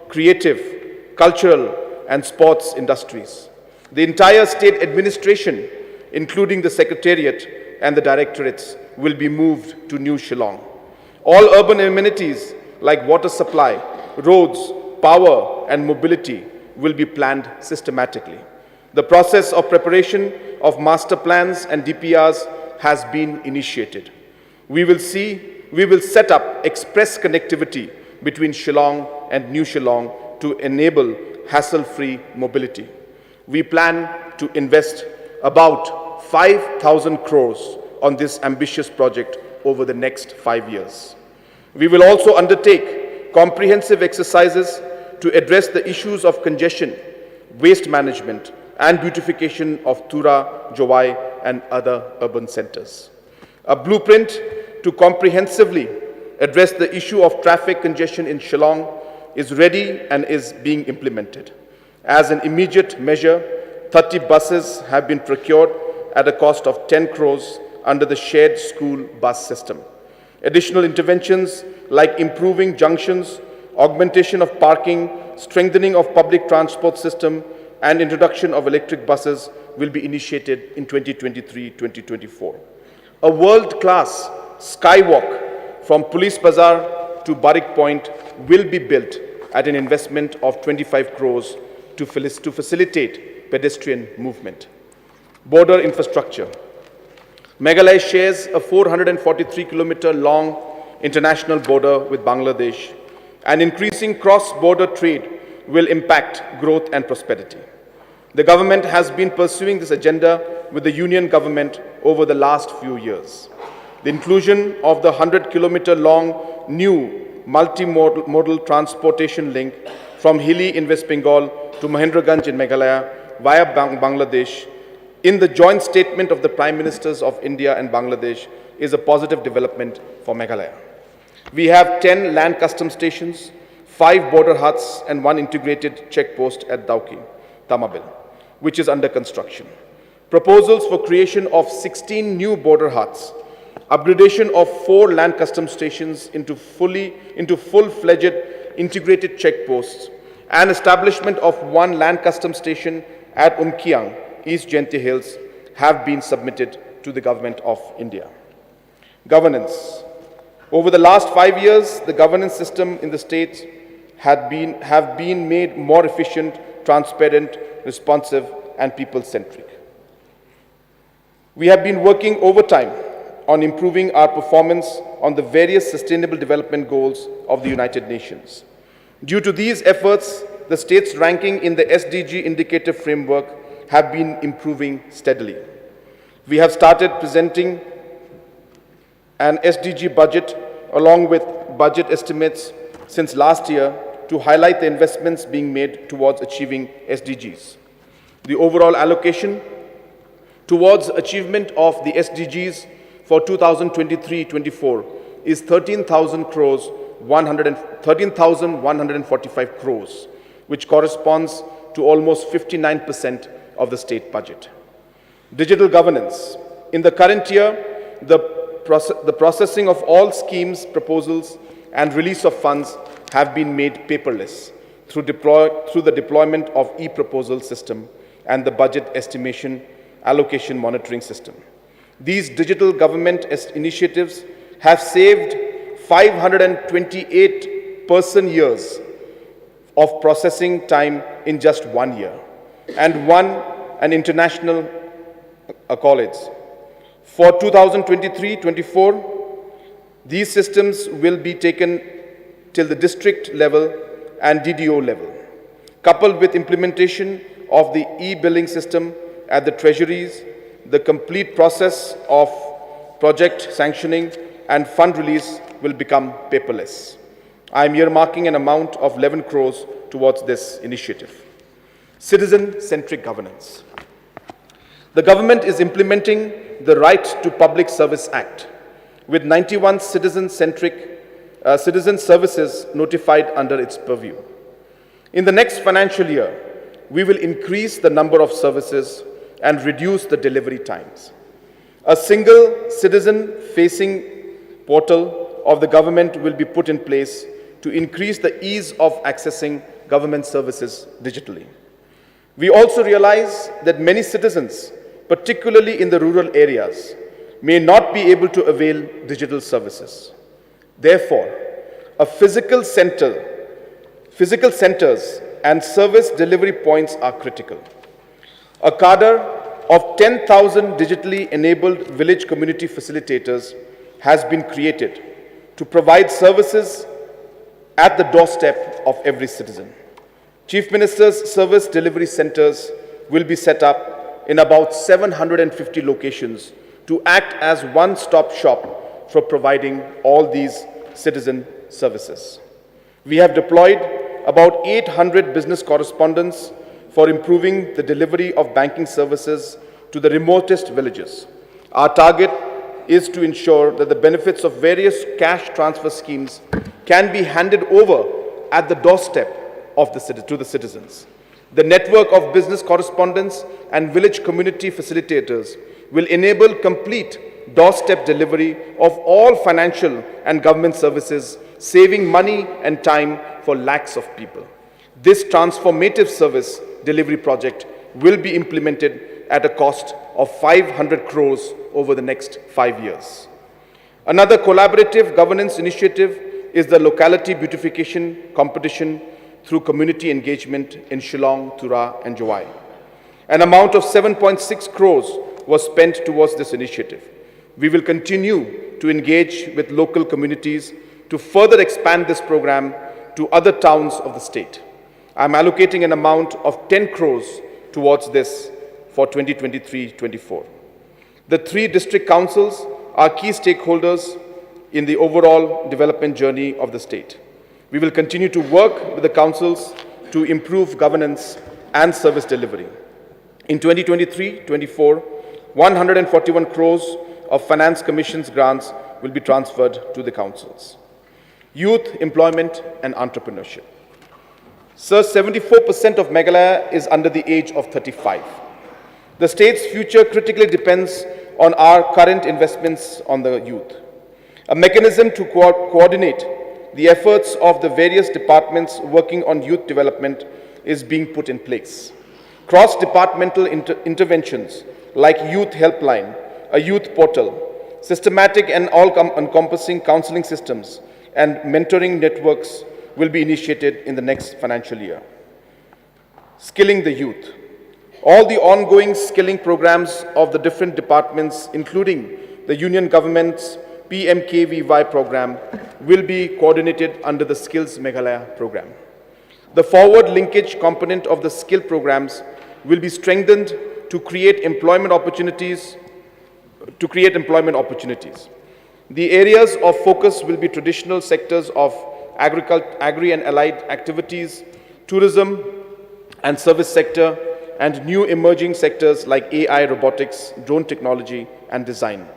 [SPEAKER 2] creative, cultural, and sports industries. The entire state administration, including the secretariat and the directorates, will be moved to New Shillong. All urban amenities like water supply, roads, power, and mobility will be planned systematically. The process of preparation of master plans and DPRs has been initiated. We will set up express connectivity between Shillong and New Shillong to enable hassle-free mobility. We plan to invest about 5,000 crores on this ambitious project over the next 5 years. We will also undertake comprehensive exercises to address the issues of congestion, waste management, and beautification of Tura, Jowai, and other urban centers. A blueprint to comprehensively address the issue of traffic congestion in Shillong is ready and is being implemented. As an immediate measure, 30 buses have been procured at a cost of 10 crores under the shared school bus system. Additional interventions like improving junctions, augmentation of parking, strengthening of public transport system, and introduction of electric buses will be initiated in 2023-2024. A world-class skywalk from Police Bazaar to Barik Point will be built at an investment of 25 crores to facilitate pedestrian movement. Border infrastructure. Meghalaya shares a 443-kilometer long international border with Bangladesh, and increasing cross-border trade will impact growth and prosperity. The government has been pursuing this agenda with the union government over the last few years. The inclusion of the 100-kilometer long new multimodal transportation link from Hilli in West Bengal to Mahendraganj in Meghalaya via Bangladesh in the joint statement of the Prime Ministers of India and Bangladesh is a positive development for Meghalaya. We have 10 land custom stations, 5 border huts, and 1 integrated checkpost at Dauki, Tamabil, which is under construction. Proposals for creation of 16 new border huts, upgradation of 4 land custom stations into full-fledged integrated checkposts, and establishment of 1 land custom station at Umkiang, East Jaintia Hills, have been submitted to the Government of India. Governance. Over the last 5 years, the governance system in the states have been made more efficient, transparent, responsive, and people-centric. We have been working overtime on improving our performance on the various sustainable development goals of the United Nations. Due to these efforts, the state's ranking in the SDG indicator framework have been improving steadily. We have started presenting an SDG budget along with budget estimates since last year to highlight the investments being made towards achieving SDGs. The overall allocation towards achievement of the SDGs for 2023-24 is 13,145 crores, which corresponds to almost 59% of the state budget. Digital governance. In the current year, the processing of all schemes, proposals, and release of funds have been made paperless through the deployment of e-proposal system and the budget estimation allocation monitoring system. These digital government initiatives have saved 528 person-years of processing time in just 1 year and won an international accolades. For 2023-24, these systems will be taken till the district level and DDO level, coupled with implementation of the e-billing system at the treasuries. The complete process of project sanctioning and fund release will become paperless. I am earmarking an amount of 11 crores towards this initiative. Citizen-centric governance. The government is implementing the Right to Public Service Act with 91 citizen services notified under its purview. In the next financial year, we will increase the number of services and reduce the delivery times. A single citizen-facing portal of the government will be put in place to increase the ease of accessing government services digitally. We also realize that many citizens, particularly in the rural areas, may not be able to avail digital services. Therefore, physical centers and service delivery points are critical. A cadre of 10,000 digitally enabled village community facilitators has been created to provide services at the doorstep of every citizen. Chief Minister's service delivery centers will be set up in about 750 locations to act as one-stop shop for providing all these citizen services. We have deployed about 800 business correspondents for improving the delivery of banking services to the remotest villages. Our target is to ensure that the benefits of various cash transfer schemes can be handed over at the doorstep of to the citizens. The network of business correspondents and village community facilitators will enable complete doorstep delivery of all financial and government services, saving money and time for lakhs of people. This transformative service delivery project will be implemented at a cost of 500 crores over the next 5 years. Another collaborative governance initiative is the locality beautification competition through community engagement in Shillong, Tura and Jawai. An amount of 7.6 crores was spent towards this initiative. We will continue to engage with local communities to further expand this program to other towns of the state. I am allocating an amount of 10 crores towards this for 2023-24. The 3 district councils are key stakeholders in the overall development journey of the state. We will continue to work with the councils to improve governance and service delivery. In 2023-24, 141 crores of Finance Commission's grants will be transferred to the councils. Youth employment and entrepreneurship. Sir, 74% of Meghalaya is under the age of 35. The state's future critically depends on our current investments on the youth. A mechanism to coordinate the efforts of the various departments working on youth development is being put in place. Cross-departmental interventions like Youth Helpline, a youth portal, systematic and all-encompassing counseling systems, and mentoring networks will be initiated in the next financial year. Skilling the youth. All the ongoing skilling programs of the different departments, including the Union Government's PMKVY program, will be coordinated under the Skills Meghalaya program. The forward linkage component of the skill programs will be strengthened to create employment opportunities. The areas of focus will be traditional sectors of agri and allied activities, tourism and service sector, and new emerging sectors like AI, robotics, drone technology, and design.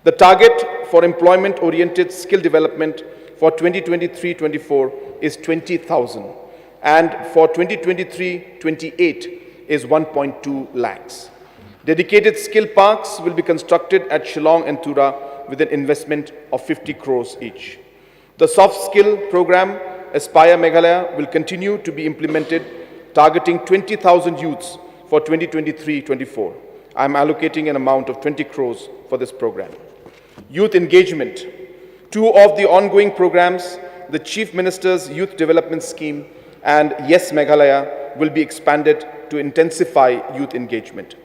[SPEAKER 2] The target for employment-oriented skill development for 2023-24 is 20,000, and for 2023-28 is 1.2 lakhs. Dedicated skill parks will be constructed at Shillong and Tura with an investment of 50 crores each. The soft skill program, Aspire Meghalaya, will continue to be implemented, targeting 20,000 youths for 2023-24. I am allocating an amount of 20 crores for this program. Youth engagement. 2 of the ongoing programs, the Chief Minister's Youth Development Scheme and Yes Meghalaya, will be expanded to intensify youth engagement.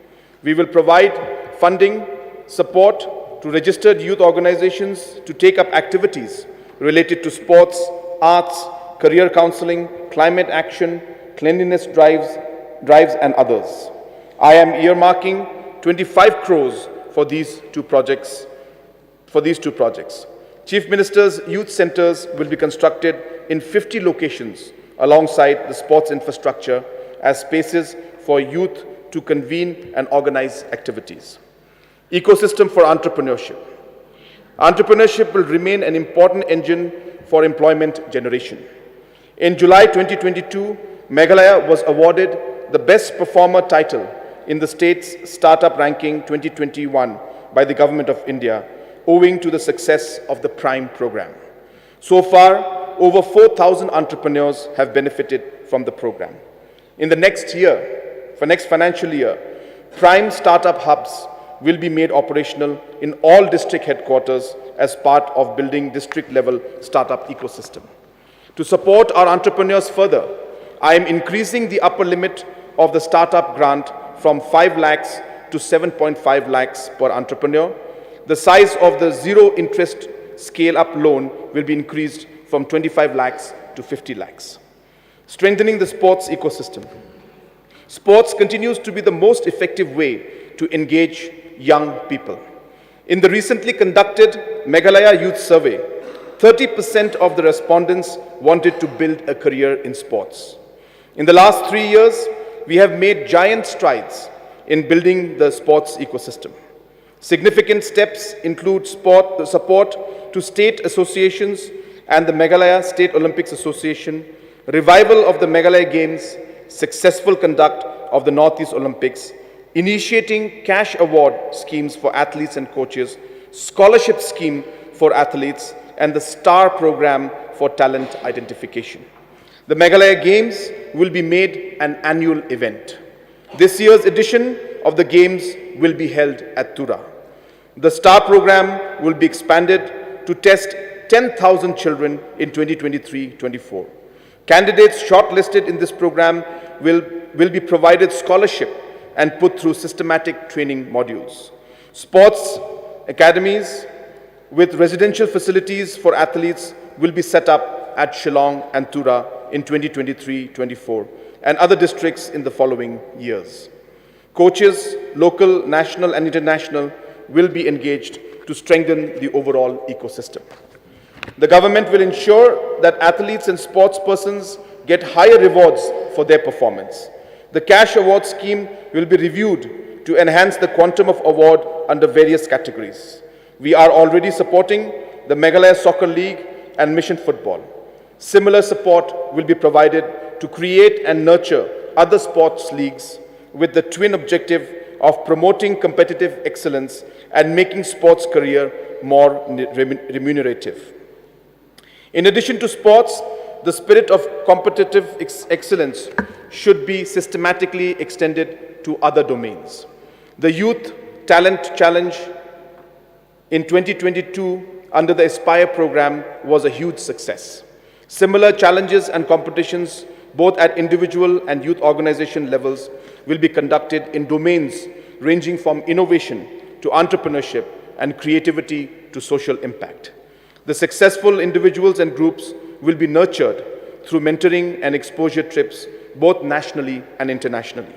[SPEAKER 2] We will provide funding, support to registered youth organizations to take up activities related to sports, arts, career counseling, climate action, cleanliness drives and others. I am earmarking 25 crores for these two projects. Chief Minister's youth centers will be constructed in 50 locations alongside the sports infrastructure as spaces for youth to convene and organize activities. Ecosystem for entrepreneurship. Entrepreneurship will remain an important engine for employment generation. In July 2022, Meghalaya was awarded the Best Performer title in the state's Startup Ranking 2021 by the Government of India, owing to the success of the PRIME program. So far, over 4,000 entrepreneurs have benefited from the program. In the next financial year, PRIME startup hubs will be made operational in all district headquarters as part of building district-level startup ecosystem. To support our entrepreneurs further, I am increasing the upper limit of the startup grant from 5 lakhs to 7.5 lakhs per entrepreneur. The size of the zero-interest scale-up loan will be increased from 25 lakhs to 50 lakhs. Strengthening the sports ecosystem. Sports continues to be the most effective way to engage young people. In the recently conducted Meghalaya Youth Survey, 30% of the respondents wanted to build a career in sports. In the last 3 years, we have made giant strides in building the sports ecosystem. Significant steps include support to state associations and the Meghalaya State Olympics Association, revival of the Meghalaya Games, successful conduct of the Northeast Olympics, initiating cash award schemes for athletes and coaches, scholarship scheme for athletes, and the STAR program for talent identification. The Meghalaya Games will be made an annual event. This year's edition of the Games will be held at Tura. The STAR program will be expanded to test 10,000 children in 2023-24. Candidates shortlisted in this program will be provided scholarship and put through systematic training modules. Sports academies with residential facilities for athletes will be set up at Shillong and Tura in 2023-24 and other districts in the following years. Coaches, local, national and international, will be engaged to strengthen the overall ecosystem. The government will ensure that athletes and sports persons get higher rewards for their performance. The cash award scheme will be reviewed to enhance the quantum of award under various categories. We are already supporting the Meghalaya Soccer League and Mission Football. Similar support will be provided to create and nurture other sports leagues with the twin objective of promoting competitive excellence and making sports career more remunerative. In addition to sports, the spirit of competitive excellence should be systematically extended to other domains. The Youth Talent Challenge in 2022 under the Aspire program was a huge success. Similar challenges and competitions, both at individual and youth organization levels, will be conducted in domains ranging from innovation to entrepreneurship and creativity to social impact. The successful individuals and groups will be nurtured through mentoring and exposure trips, both nationally and internationally.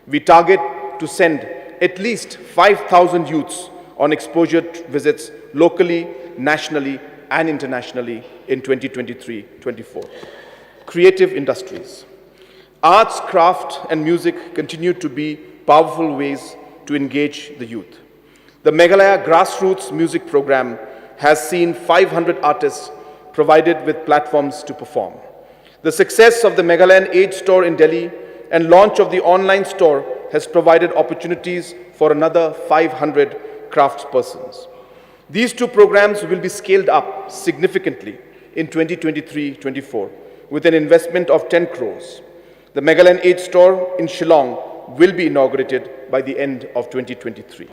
[SPEAKER 2] We target to send at least 5,000 youths on exposure visits locally, nationally, and internationally in 2023-24. Creative industries. Arts, craft, and music continue to be powerful ways to engage the youth. The Meghalaya Grassroots Music Program has seen 500 artists provided with platforms to perform. The success of the Meghalayan Age Store in Delhi and launch of the online store has provided opportunities for another 500 craftspersons. These two programs will be scaled up significantly in 2023-24 with an investment of 10 crores. The Meghalayan Age Store in Shillong will be inaugurated by the end of 2023.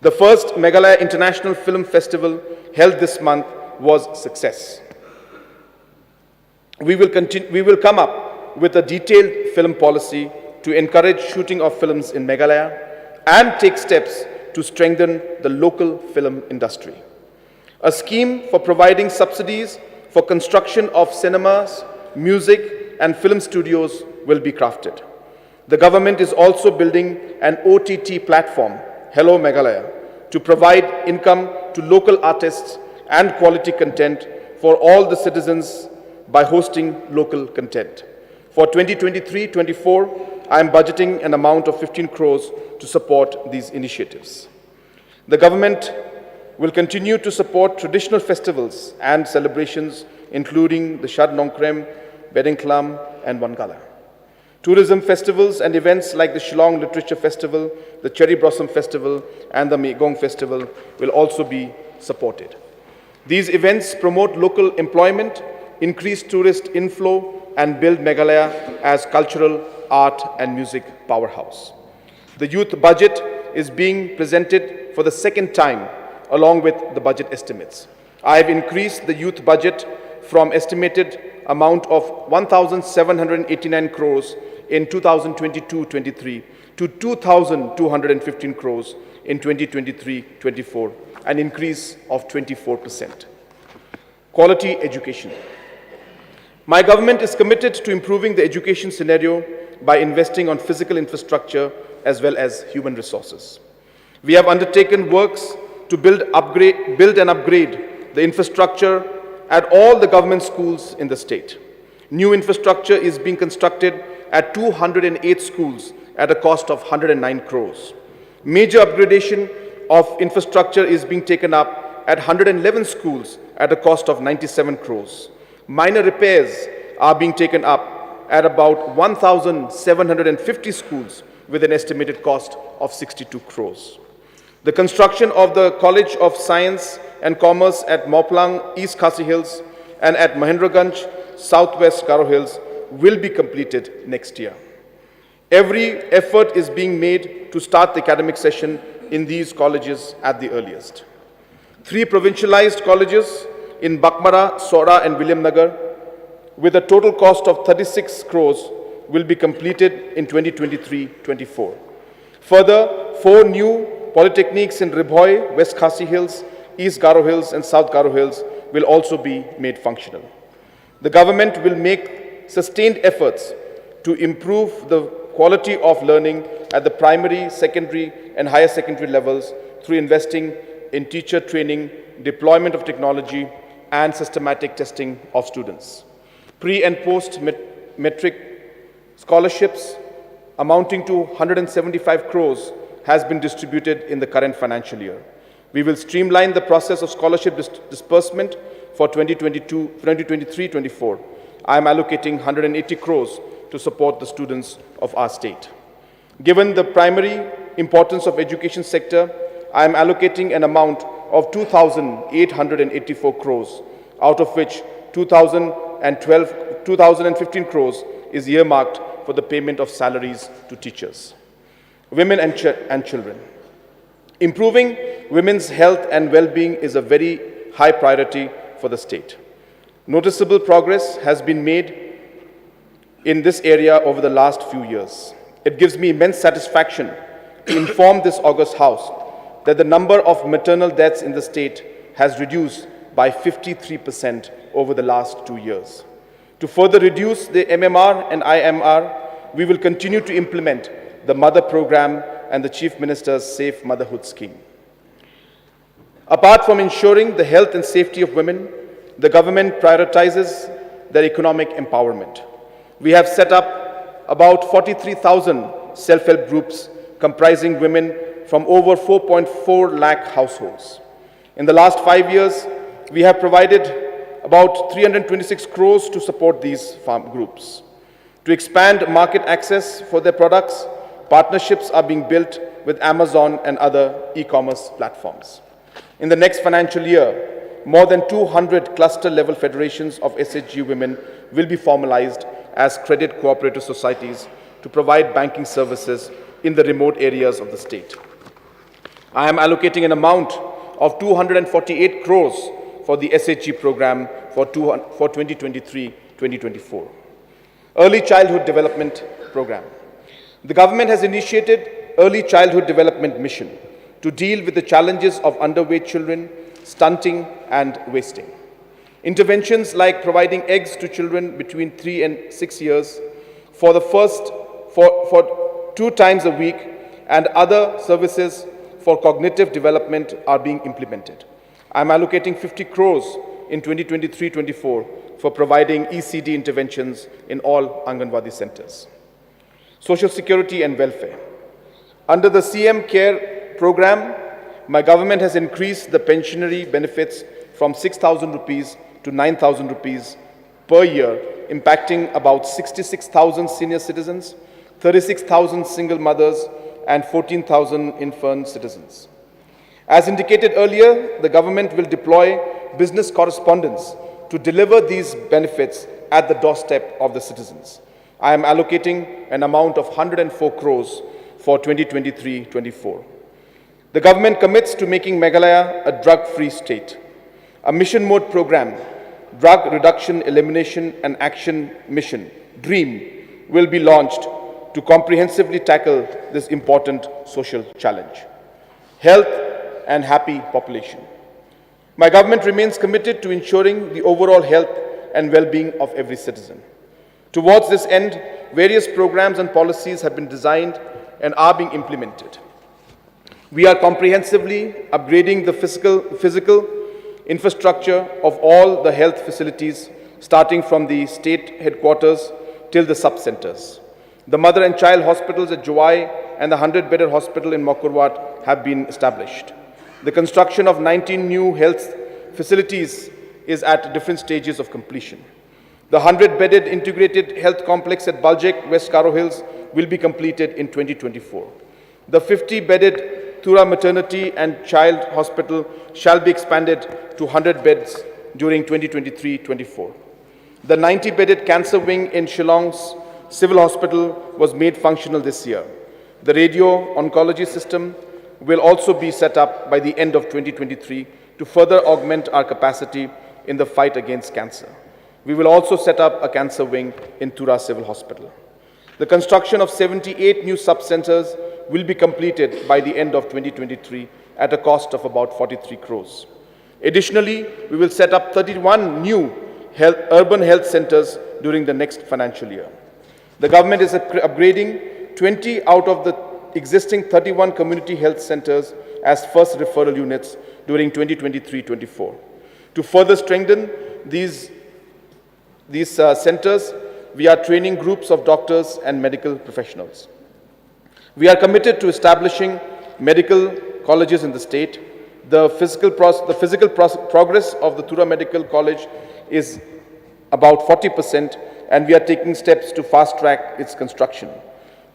[SPEAKER 2] The first Meghalaya International Film Festival held this month was a success. We will come up with a detailed film policy to encourage shooting of films in Meghalaya and take steps to strengthen the local film industry. A scheme for providing subsidies for construction of cinemas, music, and film studios will be crafted. The government is also building an OTT platform, Hello Meghalaya, to provide income to local artists and quality content for all the citizens by hosting local content. For 2023-24, I am budgeting an amount of 15 crores to support these initiatives. The government will continue to support traditional festivals and celebrations, including the Shad Nongkrem, Bedengklam, and Wangala. Tourism festivals and events like the Shillong Literature Festival, the Cherry Blossom Festival, and the Megong Festival will also be supported. These events promote local employment, increase tourist inflow, and build Meghalaya as cultural, art, and music powerhouse. The youth budget is being presented for the second time along with the budget estimates. I have increased the youth budget from estimated amount of 1,789 crores in 2022-23 to 2,215 crores in 2023-24, an increase of 24%. Quality education. My government is committed to improving the education scenario by investing on physical infrastructure as well as human resources. We have undertaken works to build and upgrade the infrastructure at all the government schools in the state. New infrastructure is being constructed at 208 schools at a cost of 109 crores. Major upgradation of infrastructure is being taken up at 111 schools at a cost of 97 crores. Minor repairs are being taken up at about 1,750 schools with an estimated cost of 62 crores. The construction of the College of Science and Commerce at Moplang, East Khasi Hills, and at Mahendraganj, Southwest Garo Hills will be completed next year. Every effort is being made to start the academic session in these colleges at the earliest. 3 provincialized colleges in Bakmara, Sora, and William Nagar, with a total cost of 36 crores, will be completed in 2023-24. Further, 4 new polytechnics in Ribhoi, West Khasi Hills, East Garo Hills, and South Garo Hills will also be made functional. The government will make sustained efforts to improve the quality of learning at the primary, secondary, and higher secondary levels through investing in teacher training, deployment of technology, and systematic testing of students. Pre- and post-metric scholarships amounting to 175 crores has been distributed in the current financial year. We will streamline the process of scholarship disbursement for 2023-24. I am allocating 180 crores to support the students of our state. Given the primary importance of education sector, I am allocating an amount of 2,884 crores, out of which 2,015 crores is earmarked for the payment of salaries to teachers. Women and children. Improving women's health and well-being is a very high priority for the state. Noticeable progress has been made in this area over the last few years. It gives me immense satisfaction to inform this august House that the number of maternal deaths in the state has reduced by 53% over the last 2 years. To further reduce the MMR and IMR, we will continue to implement the Mother Program and the Chief Minister's Safe Motherhood Scheme. Apart from ensuring the health and safety of women, the government prioritizes their economic empowerment. We have set up about 43,000 self-help groups comprising women from over 4.4 lakh households. In the last 5 years, we have provided about 326 crores to support these farm groups. To expand market access for their products, partnerships are being built with Amazon and other e-commerce platforms. In the next financial year, more than 200 cluster-level federations of SHG women will be formalized as credit cooperative societies to provide banking services in the remote areas of the state. I am allocating an amount of 248 crores for the SHG program for 2023-2024. Early Childhood Development Program. The government has initiated Early Childhood Development Mission to deal with the challenges of underweight children, stunting, and wasting. Interventions like providing eggs to children between 3 and 6 years for 2 times a week and other services for cognitive development are being implemented. I am allocating 50 crores in 2023-24 for providing ECD interventions in all Anganwadi centers. Social Security and Welfare. Under the CM Care program, my government has increased the pensionary benefits from 6,000 rupees to 9,000 rupees per year, impacting about 66,000 senior citizens, 36,000 single mothers, and 14,000 infant citizens. As indicated earlier, the government will deploy business correspondents to deliver these benefits at the doorstep of the citizens. I am allocating an amount of 104 crores for 2023-24. The government commits to making Meghalaya a drug-free state. A mission mode program, Drug Reduction, Elimination and Action Mission, DREAM, will be launched to comprehensively tackle this important social challenge. Health and happy population. My government remains committed to ensuring the overall health and well-being of every citizen. Towards this end, various programs and policies have been designed and are being implemented. We are comprehensively upgrading the physical infrastructure of all the health facilities, starting from the state headquarters till the sub-centers. The mother and child hospitals at Jowai and the 100-bedded hospital in Mokurwat have been established. The construction of 19 new health facilities is at different stages of completion. The 100-bedded integrated health complex at Baljek, West Karo Hills, will be completed in 2024. The 50-bedded Tura Maternity and Child Hospital shall be expanded to 100 beds during 2023-24. The 90-bedded cancer wing in Shillong's Civil Hospital was made functional this year. The radio oncology system will also be set up by the end of 2023 to further augment our capacity in the fight against cancer. We will also set up a cancer wing in Tura Civil Hospital. The construction of 78 new sub-centers will be completed by the end of 2023 at a cost of about 43 crores. Additionally, we will set up 31 new urban health centers during the next financial year. The government is upgrading 20 out of the existing 31 community health centers as first referral units during 2023-24. To further strengthen these centers, we are training groups of doctors and medical professionals. We are committed to establishing medical colleges in the state. The physical progress of the Tura Medical College is about 40%, and we are taking steps to fast-track its construction.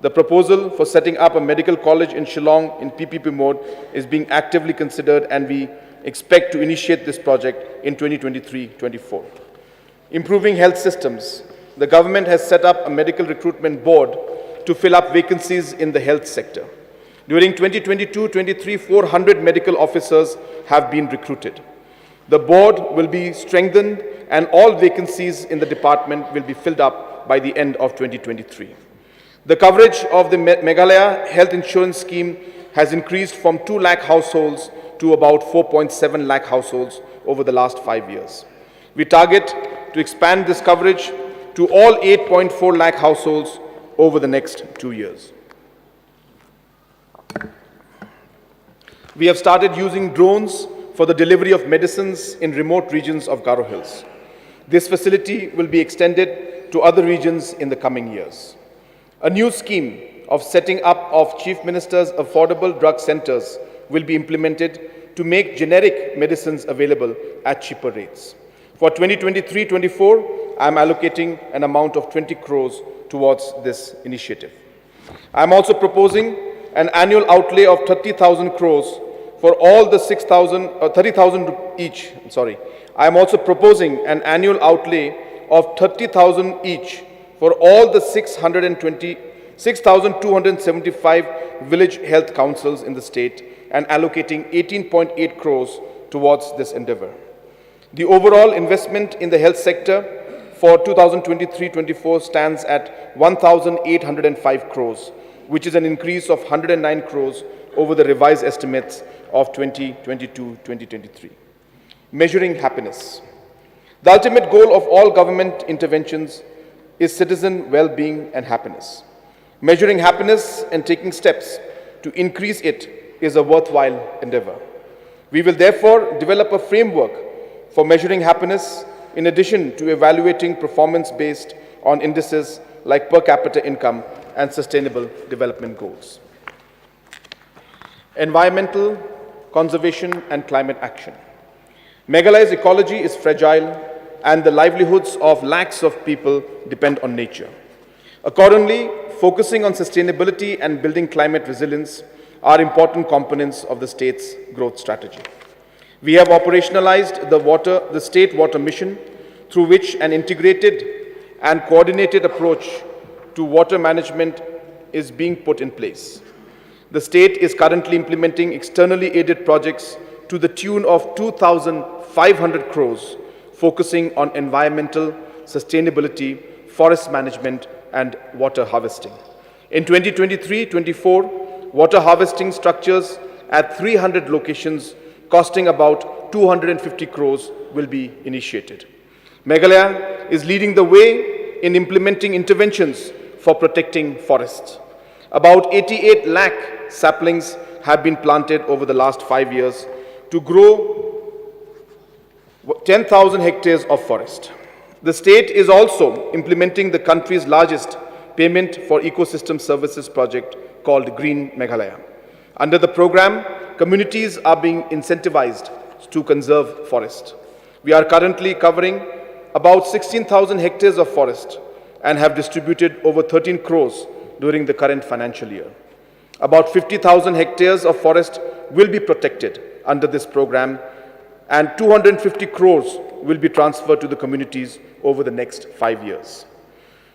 [SPEAKER 2] The proposal for setting up a medical college in Shillong in PPP mode is being actively considered, and we expect to initiate this project in 2023-24. Improving health systems. The government has set up a medical recruitment board to fill up vacancies in the health sector. During 2022-23, 400 medical officers have been recruited. The board will be strengthened and all vacancies in the department will be filled up by the end of 2023. The coverage of the Meghalaya health insurance scheme has increased from 2 lakh households to about 4.7 lakh households over the last 5 years. We target to expand this coverage to all 8.4 lakh households over the next 2 years. We have started using drones for the delivery of medicines in remote regions of Garo Hills. This facility will be extended to other regions in the coming years. A new scheme of setting up of Chief Minister's affordable drug centers will be implemented to make generic medicines available at cheaper rates. For 2023-24, I am allocating an amount of 20 crores towards this initiative. I am also proposing an annual outlay of 30,000 crores for all the 30,000 each. I am also proposing an annual outlay of 30,000 each for all the 6,275 village health councils in the state and allocating 18.8 crores towards this endeavor. The overall investment in the health sector for 2023-24 stands at 1,805 crores, which is an increase of 109 crores over the revised estimates of 2022-2023. Measuring happiness. The ultimate goal of all government interventions is citizen well-being and happiness. Measuring happiness and taking steps to increase it is a worthwhile endeavor. We will therefore develop a framework for measuring happiness in addition to evaluating performance based on indices like per capita income and sustainable development goals. Environmental, conservation and climate action. Meghalaya's ecology is fragile and the livelihoods of lakhs of people depend on nature. Accordingly, focusing on sustainability and building climate resilience are important components of the state's growth strategy. We have operationalized the state water mission, through which an integrated and coordinated approach to water management is being put in place. The state is currently implementing externally aided projects to the tune of 2,500 crores, focusing on environmental sustainability, forest management, and water harvesting. In 2023-24, water harvesting structures at 300 locations costing about 250 crores will be initiated. Meghalaya is leading the way in implementing interventions for protecting forests. About 88 lakh saplings have been planted over the last 5 years to grow 10,000 hectares of forest. The state is also implementing the country's largest payment for ecosystem services project called Green Meghalaya. Under the program, communities are being incentivized to conserve forest. We are currently covering about 16,000 hectares of forest and have distributed over 13 crores during the current financial year. About 50,000 hectares of forest will be protected under this program, and 250 crores will be transferred to the communities over the next 5 years.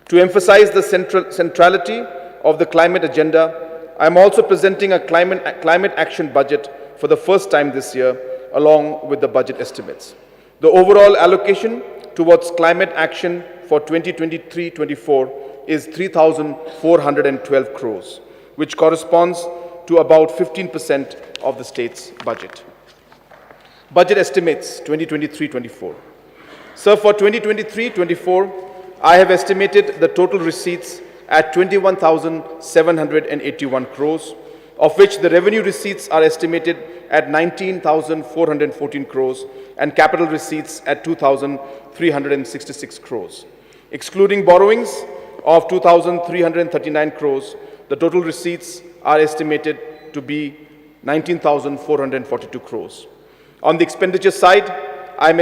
[SPEAKER 2] To emphasize the centrality of the climate agenda, I am also presenting a climate action budget for the first time this year, along with the budget estimates. The overall allocation towards climate action for 2023-24 is 3,412 crores, which corresponds to about 15% of the state's budget. Budget estimates 2023-24. Sir, for 2023-24, I have estimated the total receipts at 21,781 crores, of which the revenue receipts are estimated at 19,414 crores and capital receipts at 2,366 crores. Excluding borrowings of 2,339 crores, the total receipts are estimated to be 19,442 crores. On the expenditure side, I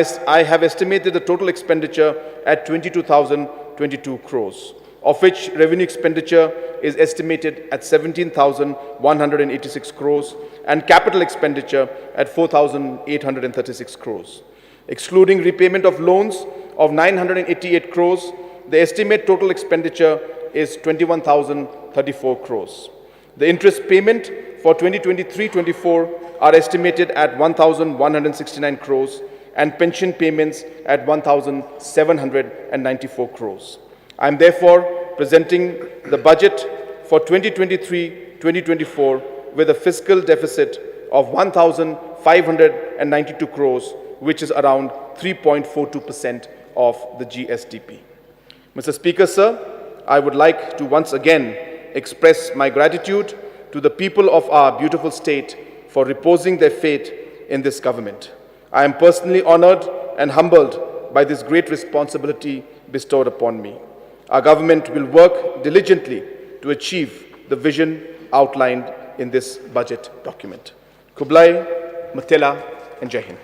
[SPEAKER 2] have estimated the total expenditure at 22,022 crores, of which revenue expenditure is estimated at 17,186 crores and capital expenditure at 4,836 crores. Excluding repayment of loans of 988 crores, the estimate total expenditure is 21,034 crores. The interest payment for 2023-24 are estimated at 1,169 crores and pension payments at 1,794 crores. I am therefore presenting the budget for 2023-2024 with a fiscal deficit of 1,592 crores, which is around 3.42% of the GSDP. Mr. Speaker, sir, I would like to once again express my gratitude to the people of our beautiful state for reposing their faith in this government. I am personally honored and humbled by this great responsibility bestowed upon me. Our government will work diligently to achieve the vision outlined in this budget document. Kublai, Matela, and Jai Hind.